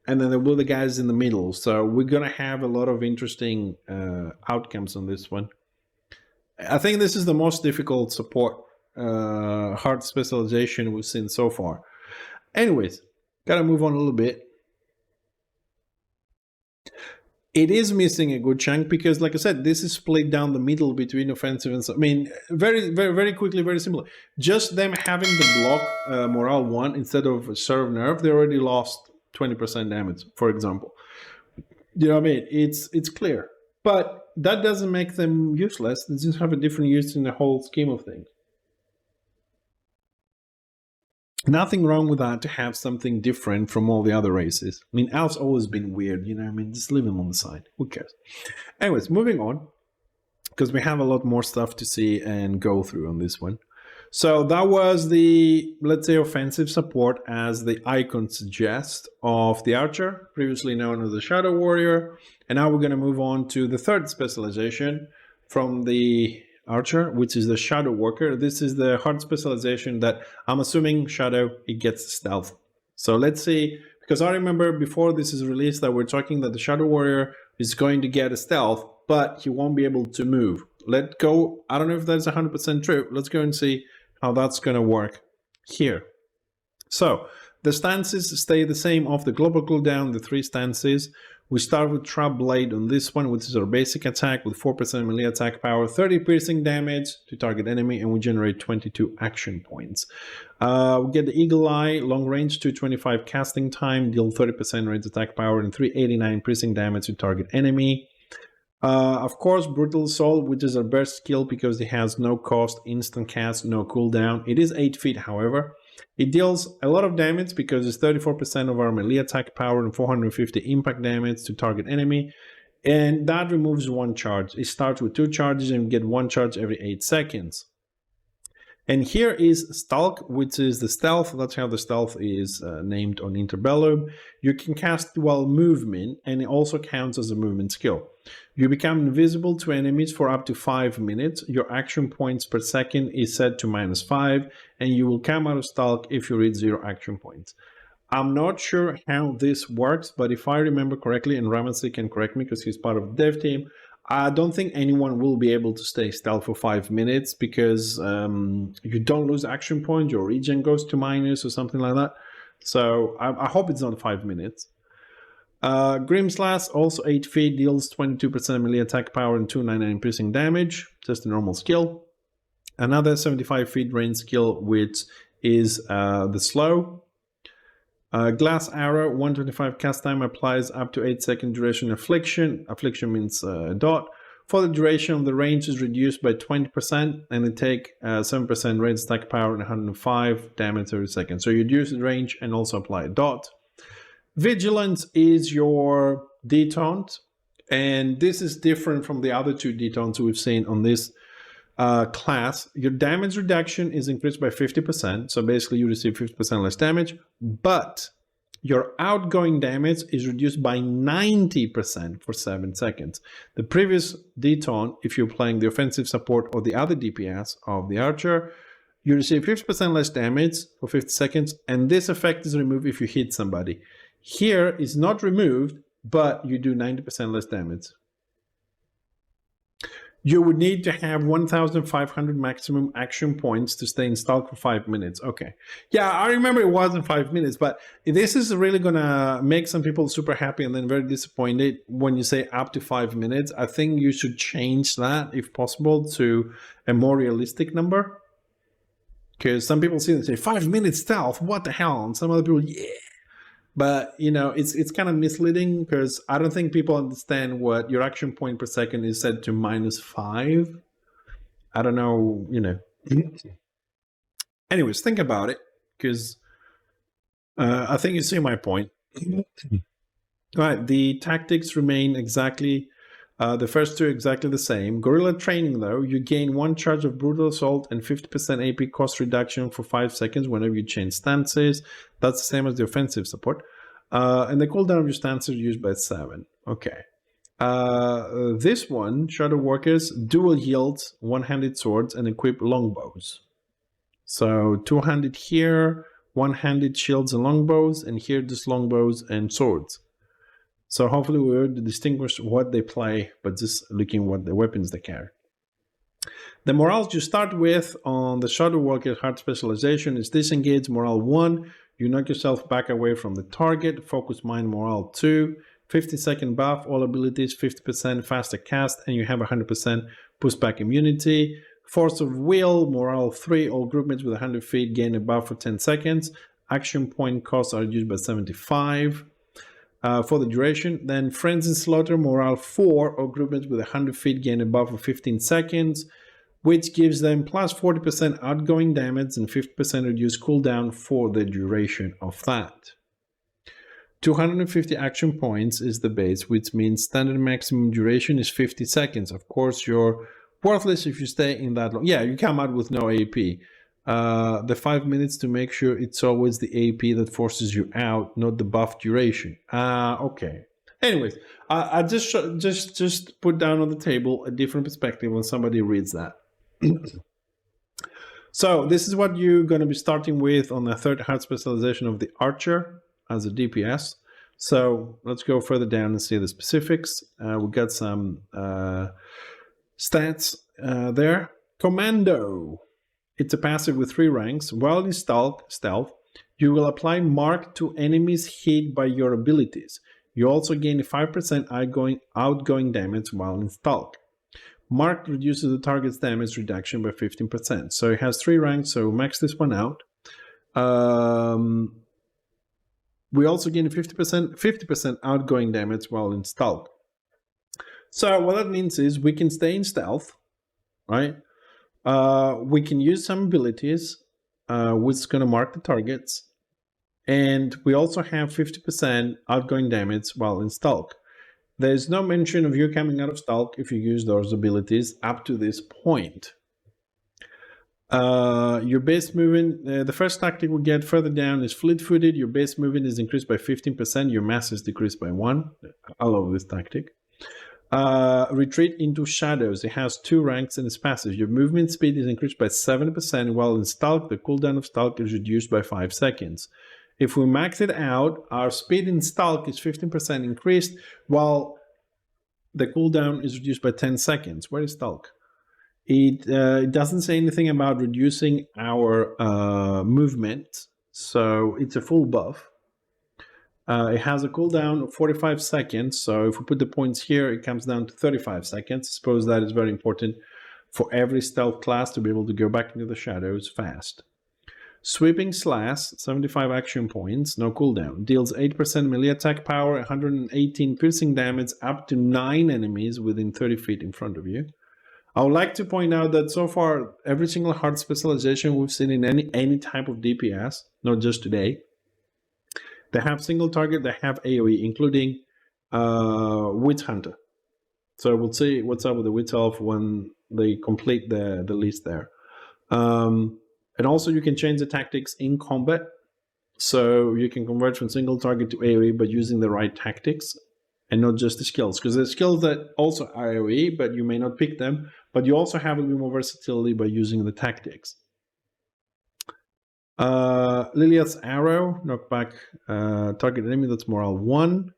And then there will be the guys in the middle. So we're going to have a lot of interesting outcomes on this one. I think this is the most difficult support hard specialization we've seen so far. Anyways, gotta move on a little bit. It is missing a good chunk because, like I said, this is split down the middle between offensive and... I mean, very quickly, very simple. Just them having the block morale 1 instead of serve nerve, they already lost 20% damage, for example. You know what I mean? It's clear. But that doesn't make them useless. They just have a different use in the whole scheme of things. Nothing wrong with that to have something different from all the other races. I mean, Al's always been weird, you know what I mean? Just leave him on the side. Who cares? Anyways, moving on, because we have a lot more stuff to see and go through on this one. So that was the, let's say, offensive support, as the icon suggests, of the Archer, previously known as the Shadow Warrior. And now we're going to move on to the third specialization from the Archer, which is the Shadow Worker. This is the hard specialization that I'm assuming Shadow, it gets stealth. So let's see, because I remember before this is released that we're talking that the Shadow Warrior is going to get a stealth, but he won't be able to move. Let's go, I don't know if that's 100% true. Let's go and see how that's going to work here. So the stances stay the same of the global cooldown, the 3 stances. We start with Trap Blade on this one, which is our basic attack with 4% melee attack power, 30 piercing damage to target enemy, and we generate 22 action points. We get the Eagle Eye, long range, 225 casting time, deal 30% range attack power, and 389 piercing damage to target enemy. Of course, Brutal Assault, which is our best skill because it has no cost, instant cast, no cooldown. It is 8 feet, however. It deals a lot of damage because it's 34% of our melee attack power and 450 impact damage to target enemy. And that removes 1 charge. It starts with 2 charges and you get 1 charge every 8 seconds. And here is Stalk, which is the stealth. That's how the stealth is named on Interbellum. You can cast while movement, and it also counts as a movement skill. You become invisible to enemies for up to 5 minutes. Your action points per second is set to -5, and you will come out of Stalk if you reach 0 action points. I'm not sure how this works, but if I remember correctly, and Ramasee can correct me because he's part of the dev team, I don't think anyone will be able to stay stealth for 5 minutes because you don't lose action points, your regen goes to minus or something like that. So I hope it's not 5 minutes. Grimslash, also 8 feet, deals 22% melee attack power and 299 piercing damage, just a normal skill. Another 75 feet range skill, which is the slow. Glass Arrow, 125 cast time, applies up to 8-second duration affliction. Affliction means dot. For the duration of the range is reduced by 20%, and they take 7% range attack power and 105 damage every second. So you reduce the range and also apply a dot. Vigilance is your detaunt, and this is different from the other 2 detaunts we've seen on this class. Your damage reduction is increased by 50%, so basically you receive 50% less damage, but your outgoing damage is reduced by 90% for 7 seconds. The previous detaunt, if you're playing the offensive support or the other DPS of the Archer, you receive 50% less damage for 50 seconds, and this effect is removed if you hit somebody. Here it's not removed, but you do 90% less damage. You would need to have 1,500 maximum action points to stay in Stalk for 5 minutes. Okay. Yeah, I remember it wasn't 5 minutes, but this is really going to make some people super happy and then very disappointed when you say up to 5 minutes. I think you should change that, if possible, to a more realistic number. Because some people see and say, 5 minutes stealth, what the hell? And some other people, yeah. But, you know, it's kind of misleading because I don't think people understand what your action point per second is set to -5. I don't know, you know. Anyways, think about it because I think you see my point. All right, the tactics remain exactly The first two are exactly the same. Gorilla Training, though, you gain 1 charge of Brutal Assault and 50% AP cost reduction for 5 seconds whenever you change stances. That's the same as the offensive support. And the cooldown of your stances is used by 7. Okay. This one, Shadow Workers, dual yields, one-handed swords, and equip longbows. So 2-handed here, one-handed shields and longbows, and here just longbows and swords. So hopefully we will distinguish what they play, but just looking what the weapons they carry. The morals you start with on the Shadow Walker hard specialization is Disengage Morale 1. You knock yourself back away from the target. Focus Mind Morale 2. 50-second buff, all abilities 50% faster cast, and you have 100% pushback immunity. Force of Will, Morale 3. All group mates with 100 feet gain a buff for 10 seconds. Action point costs are reduced by 75. For the duration. Then Friends in Slaughter, Morale 4, or group mates with 100 feet gain a buff of 15 seconds, which gives them plus 40% outgoing damage and 50% reduced cooldown for the duration of that. 250 action points is the base, which means standard maximum duration is 50 seconds. Of course, you're worthless if you stay in that long. Yeah, you come out with no AP. The 5 minutes to make sure it's always the AP that forces you out, not the buff duration. Okay. Anyways, I just put down on the table a different perspective when somebody reads that. So this is what you're going to be starting with on the third hard specialization of the Archer as a DPS. So let's go further down and see the specifics. We got some stats there. Commando. It's a passive with 3 ranks. While in stealth, you will apply mark to enemies hit by your abilities. You also gain a 5% outgoing damage while in stealth. Mark reduces the target's damage reduction by 15%. So it has 3 ranks, so max this one out. We also gain a 50% outgoing damage while in stealth. So what that means is we can stay in stealth, right? We can use some abilities, which is going to mark the targets. And we also have 50% outgoing damage while in stealth. There's no mention of you coming out of stealth if you use those abilities up to this point. Your base movement, the first tactic we get further down is fleet-footed. Your base movement is increased by 15%. Your mass is decreased by 1. I love this tactic. Retreat into shadows. It has 2 ranks and is passive. Your movement speed is increased by 7%, while in stealth, the cooldown of stealth is reduced by 5 seconds. If we max it out, our speed in stealth is 15% increased, while the cooldown is reduced by 10 seconds. Where is stealth? It doesn't say anything about reducing our movement, so it's a full buff. It has a cooldown of 45 seconds, so if we put the points here, it comes down to 35 seconds. I suppose that is very important for every stealth class to be able to go back into the shadows fast. Sweeping Slash, 75 action points, no cooldown. Deals 8% melee attack power, 118 piercing damage up to 9 enemies within 30 feet in front of you. I would like to point out that so far, every single hard specialization we've seen in any type of DPS, not just today, they have single target, they have AoE, including Witch Hunter. So we'll see what's up with the Witch Elf when they complete the list there. And also you can change the tactics in combat. So you can convert from single target to AoE by using the right tactics and not just the skills. Because there's skills that also are AoE, but you may not pick them. But you also have a little more versatility by using the tactics. Lilia's Arrow, knockback target enemy, that's morale 1.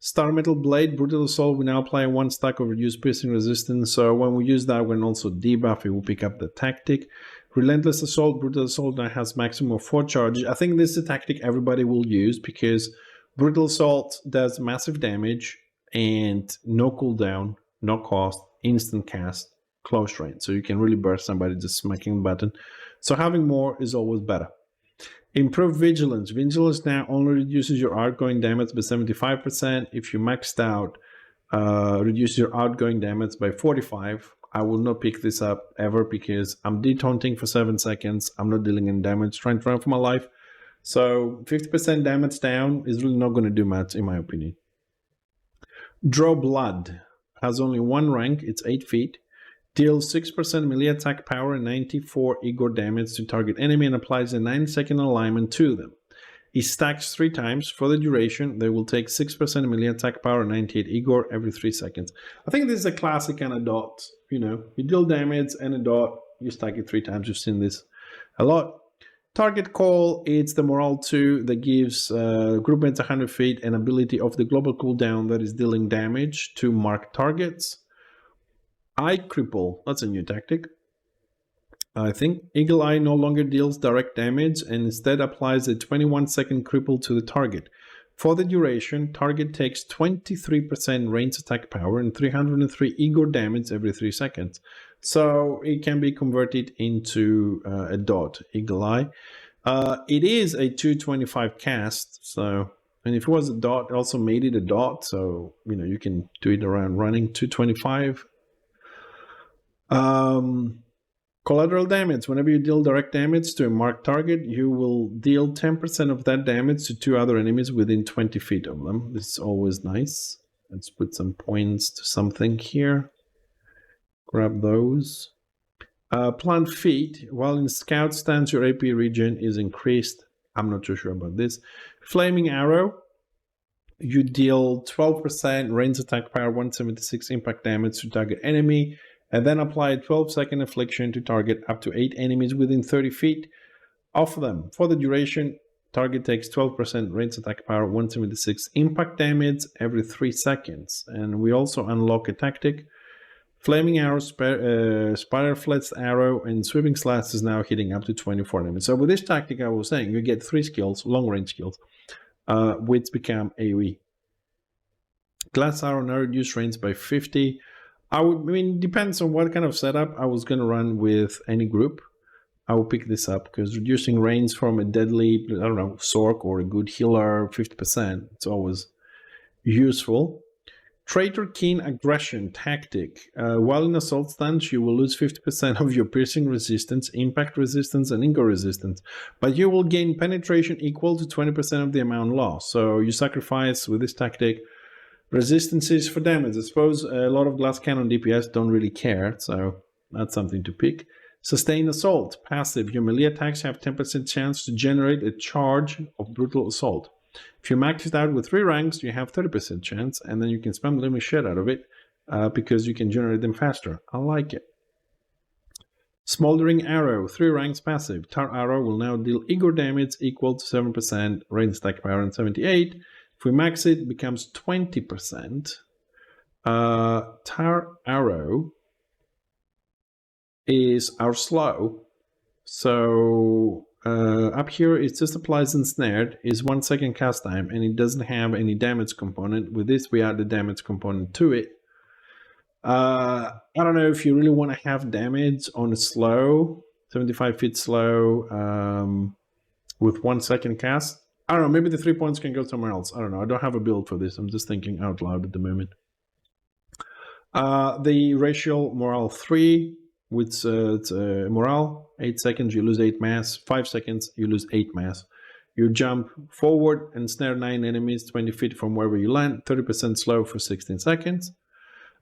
Star Metal Blade, Brutal Assault, we now apply 1 stack of reduced piercing resistance, so when we use that, we can also debuff, it will pick up the tactic. Relentless Assault, Brutal Assault now has maximum of 4 charges. I think this is a tactic everybody will use because Brutal Assault does massive damage and no cooldown, no cost, instant cast, close range, so you can really burst somebody just smacking the button. So having more is always better. Improve Vigilance. Vigilance now only reduces your outgoing damage by 75%. If you maxed out, reduce your outgoing damage by 45. I will not pick this up ever because I'm detaunting for 7 seconds. I'm not dealing any damage, trying to run for my life. So 50% damage down is really not going to do much in my opinion. Draw Blood. has only one rank, it's 8 feet, deals 6% melee attack power and 94 Igor damage to target enemy and applies a 9-second alignment to them. It stacks 3 times. For the duration, they will take 6% melee attack power and 98 Igor every 3 seconds. I think this is a classic kind of dot. You know, you deal damage and a dot, you stack it 3 times. You've seen this a lot. Target call, it's the morale 2 that gives group mates 100 feet an ability of the global cooldown that is dealing damage to marked targets. Eye cripple, that's a new tactic. I think Eagle Eye no longer deals direct damage and instead applies a 21-second cripple to the target. For the duration, target takes 23% range attack power and 303 Igor damage every 3 seconds. So it can be converted into a dot, Eagle Eye. It is a 225 cast, so, and if it was a dot, it also made it a dot, so, you know, you can do it around running 225. Collateral damage. Whenever you deal direct damage to a marked target, you will deal 10% of that damage to 2 other enemies within 20 feet of them. This is always nice. Let's put some points to something here. Grab those. Plant feet. While in scout stance, your AP regen is increased. I'm not too sure about this. Flaming arrow. You deal 12% range attack power, 176 impact damage to target enemy, and then apply a 12-second affliction to target up to 8 enemies within 30 feet of them. For the duration, target takes 12% range attack power, 176 impact damage every 3 seconds. And we also unlock a tactic. Flaming arrow, spiral flex arrow, and sweeping slash is now hitting up to 24 enemies. So with this tactic I was saying, you get 3 skills, long-range skills, which become AoE. Glass arrow now reduce range by 50. I mean, depends on what kind of setup I was going to run with any group. I will pick this up because reducing range from a deadly, I don't know, Sork or a good healer 50%, it's always useful. Traitor Keen Aggression tactic. While in assault stance, you will lose 50% of your piercing resistance, impact resistance, and ingo resistance, but you will gain penetration equal to 20% of the amount lost. So you sacrifice with this tactic resistances for damage. I suppose a lot of glass cannon DPS don't really care, so that's something to pick. Sustained assault, passive. Your melee attacks have 10% chance to generate a charge of brutal assault. If you max it out with 3 ranks, you have 30% chance, and then you can spam the living shit out of it because you can generate them faster. I like it. Smoldering Arrow, 3 ranks passive. Tar Arrow will now deal Igor damage equal to 7%, range attack power, and 78. If we max it, it becomes 20%. Tar Arrow is our slow. So up here, it just applies ensnared, is 1 second cast time, and it doesn't have any damage component. With this, we add the damage component to it. I don't know if you really want to have damage on a slow, 75 feet slow, with 1 second cast. I don't know, maybe the 3 points can go somewhere else. I don't know. I don't have a build for this. I'm just thinking out loud at the moment. The racial morale 3, with morale, 8 seconds, you lose 8 mass. 5 seconds, you lose 8 mass. You jump forward and snare 9 enemies 20 feet from wherever you land, 30% slow for 16 seconds.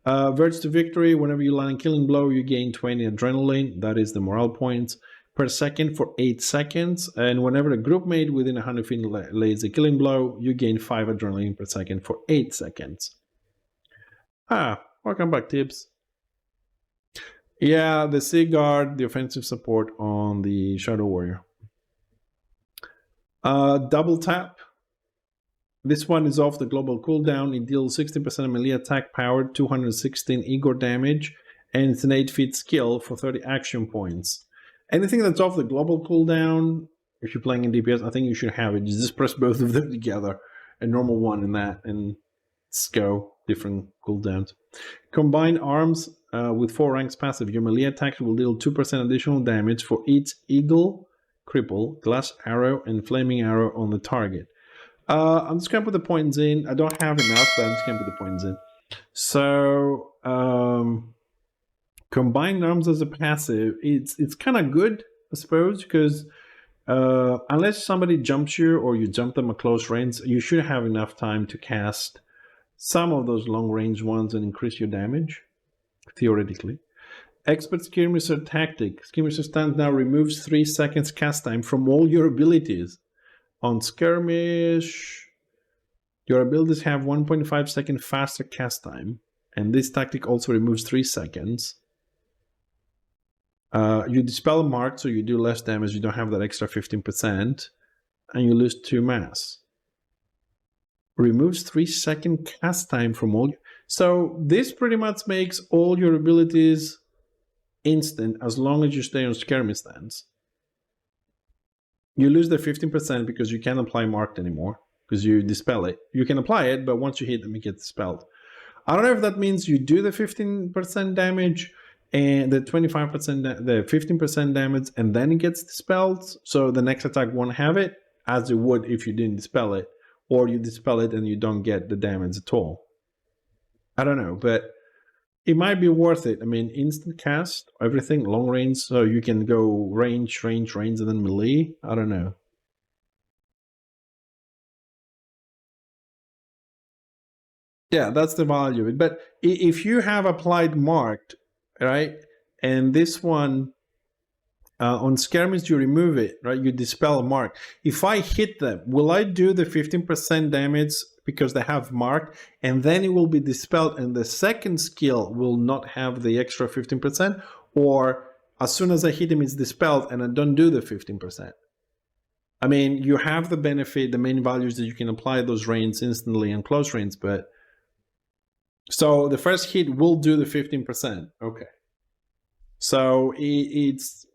Verge to victory, whenever you land a killing blow, you gain 20 adrenaline. That is the morale points per second for 8 seconds, and whenever a group mate within 100 feet lays a killing blow, you gain 5 adrenaline per second for 8 seconds. Welcome back, Tibbs. Yeah, the Sea Guard, the offensive support on the Shadow Warrior. Double tap. This one is off the global cooldown. It deals 60% melee attack power, 216 Igor damage, and it's an 8 feet skill for 30 action points. Anything that's off the global cooldown, if you're playing in DPS, I think you should have it. You just press both of them together, a normal one and that, and let's go. Different cooldowns. Combine arms with 4 ranks passive. Your melee attacks will deal 2% additional damage for each eagle, cripple, glass arrow, and flaming arrow on the target. I'm just going to put the points in. I don't have enough, but I'm just going to put the points in. So, combined arms as a passive, it's kind of good, I suppose, because unless somebody jumps you or you jump them at close range, you should have enough time to cast some of those long-range ones and increase your damage, theoretically. Expert Skirmisher tactic. Skirmisher stance now removes 3 seconds cast time from all your abilities. On skirmish, your abilities have 1.5 second faster cast time, and this tactic also removes 3 seconds. You dispel a mark, so you do less damage, you don't have that extra 15%, and you lose 2 mass. Removes 3 second cast time from all. So this pretty much makes all your abilities instant as long as you stay on skirmish stance. You lose the 15% because you can't apply marked anymore because you dispel it. You can apply it, but once you hit them, it gets dispelled. I don't know if that means you do the 15% damage and the 25%, the 15% damage, and then it gets dispelled. So the next attack won't have it, as it would if you didn't dispel it, or you dispel it and you don't get the damage at all. I don't know, but it might be worth it. I mean, instant cast, everything, long range, so you can go range, and then melee. I don't know. Yeah, that's the value of it. But if you have applied marked, right, and this one, on skirmish, you remove it, right? You dispel a mark. If I hit them, will I do the 15% damage because they have marked, and then it will be dispelled, and the second skill will not have the extra 15%? Or as soon as I hit him, it's dispelled, and I don't do the 15%? I mean, you have the benefit, the main values that you can apply those range instantly and close range, but so the first hit will do the 15%. Okay. So it's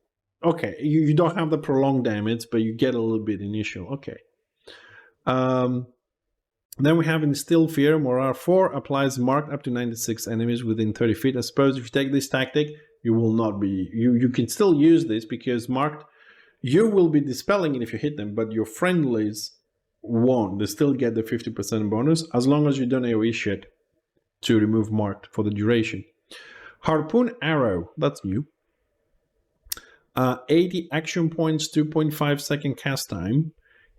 okay. You don't have the prolonged damage, but you get a little bit initial. Okay. Then we have Instill Fear. Morale 4 applies marked up to 96 enemies within 30 feet. I suppose if you take this tactic, you will not be... You can still use this because marked, you will be dispelling it if you hit them, but your friendlies won't. They still get the 50% bonus as long as you don't AoE shit to remove marked for the duration. Harpoon Arrow, that's new. 80 action points, 2.5 second cast time.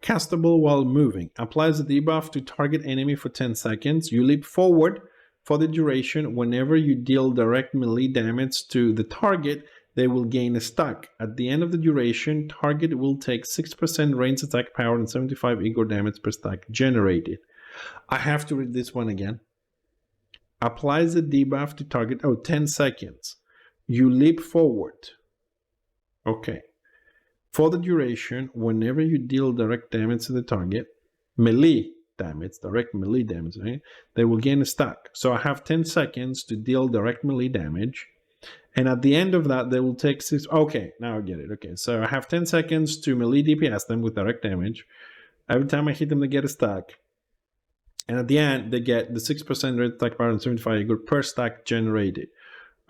Castable while moving. Applies a debuff to target enemy for 10 seconds. You leap forward for the duration. Whenever you deal direct melee damage to the target, they will gain a stack. At the end of the duration, target will take 6% range attack power and 75 ego damage per stack generated. I have to read this one again. Applies a debuff to target, 10 seconds. You leap forward. Okay. For the duration, whenever you deal direct damage to the target, melee damage, direct melee damage, right? They will gain a stack. So I have 10 seconds to deal direct melee damage. And at the end of that, they will take 6. Okay, now I get it. Okay, so I have 10 seconds to melee DPS them with direct damage. Every time I hit them, they get a stack. And at the end, they get the 6% rate attack power and 75 ego per stack generated.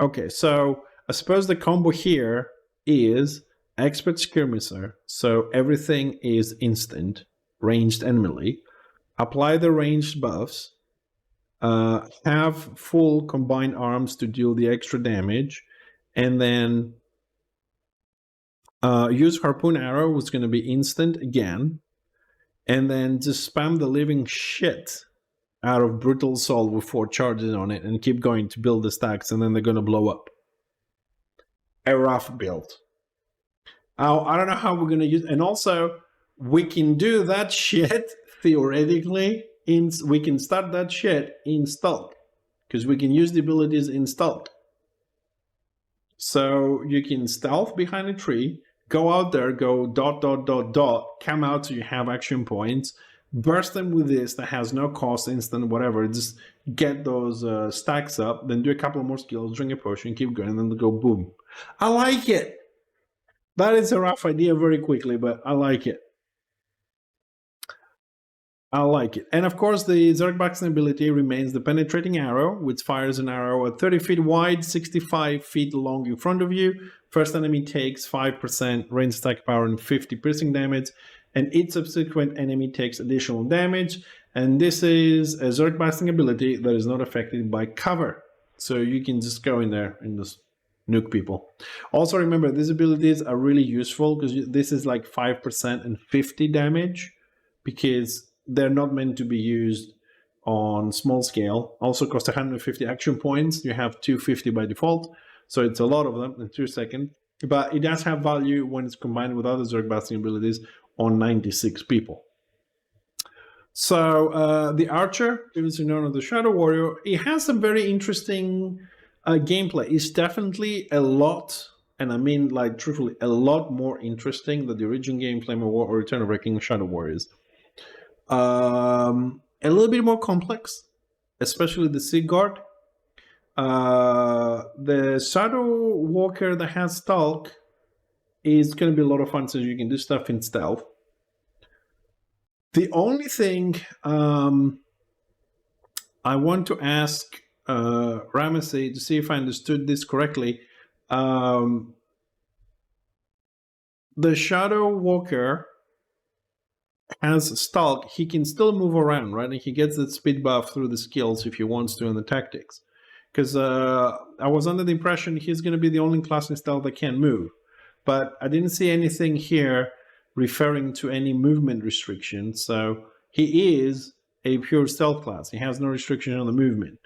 Okay, so I suppose the combo here is Expert Skirmisher. So everything is instant, ranged and melee. Apply the ranged buffs. Have full combined arms to deal the extra damage. And then use Harpoon Arrow, which is going to be instant again. And then just spam the living shit out of Brutal Assault with 4 charges on it and keep going to build the stacks, and then they're going to blow up. A rough build. I don't know how we're going to use... And also, we can do that shit, theoretically. We can start that shit in stealth. Because we can use the abilities in stealth. So you can stealth behind a tree, go out there, go ... come out so you have action points, burst them with this that has no cost, instant, whatever, just get those stacks up, then do a couple more skills, drink a potion, keep going, and then go boom. I like it! That is a rough idea very quickly, but I like it. I like it. And of course, the Zergbaxen ability remains the Penetrating Arrow, which fires an arrow at 30 feet wide, 65 feet long in front of you. First enemy takes 5% range attack power and 50 piercing damage, and each subsequent enemy takes additional damage. And this is a Zergbaxen ability that is not affected by cover. So you can just go in there and just nuke people. Also remember, these abilities are really useful because this is like 5% and 50 damage, because they're not meant to be used on small scale. Also cost 150 action points. You have 250 by default, so it's a lot of them in 2 seconds. But it does have value when it's combined with other Zerg Bastion abilities on 96 people. So the Archer, previously known as the Shadow Warrior, it has some very interesting gameplay. It's definitely a lot, and I mean like truthfully, a lot more interesting than the original gameplay or Return of the King Shadow Warriors. A little bit more complex, especially the Sea Guard. The Shadow Walker that has Stalk is going to be a lot of fun, so you can do stuff in stealth. The only thing I want to ask Ramasee to see if I understood this correctly. The Shadow Walker has Stalk. He can still move around, right? And he gets that speed buff through the skills if he wants to in the tactics. Because I was under the impression he's going to be the only class in stealth that can move. But I didn't see anything here referring to any movement restrictions. So he is a pure stealth class. He has no restriction on the movement.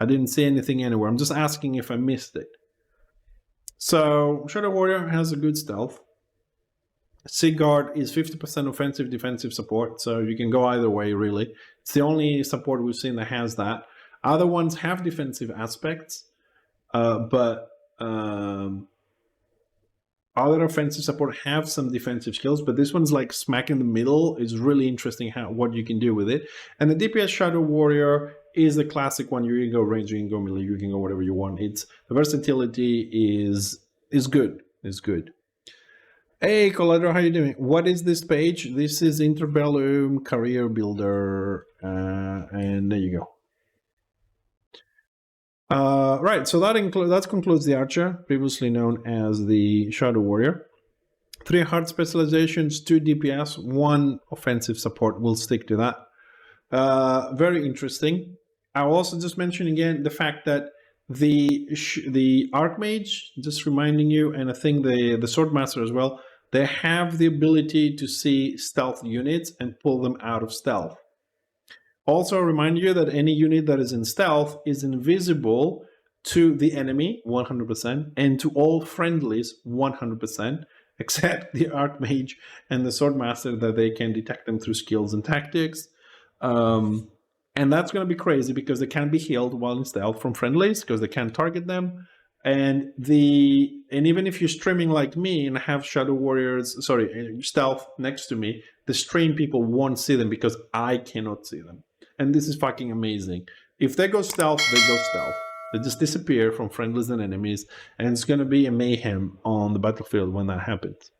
I didn't see anything anywhere. I'm just asking if I missed it. So Shadow Warrior has a good stealth. Sea Guard is 50% offensive defensive support, so you can go either way really. It's the only support we've seen that has that. Other ones have defensive aspects, but other offensive support have some defensive skills, but this one's like smack in the middle. It's really interesting what you can do with it. And the DPS Shadow Warrior is the classic one. You can go range, you can go melee, you can go whatever you want. It's the versatility is good. It's good. Hey, Collider, how you doing? What is this page? This is Interbellum Career Builder, and there you go. Right, so that concludes the Archer, previously known as the Shadow Warrior. 3 hard specializations, 2 DPS, 1 offensive support. We'll stick to that. Very interesting. I'll also just mention again the fact that the Archmage, just reminding you, and I think the Swordmaster as well, they have the ability to see stealth units and pull them out of stealth. Also remind you that any unit that is in stealth is invisible to the enemy 100% and to all friendlies 100%, except the Archmage and the Swordmaster, that they can detect them through skills and tactics. And that's going to be crazy because they can't be healed while in stealth from friendlies because they can't target them. And even if you're streaming like me and have Shadow Warriors, stealth next to me, the stream people won't see them because I cannot see them. And this is fucking amazing. If they go stealth, they go stealth. They just disappear from friendlies and enemies, and it's going to be a mayhem on the battlefield when that happens.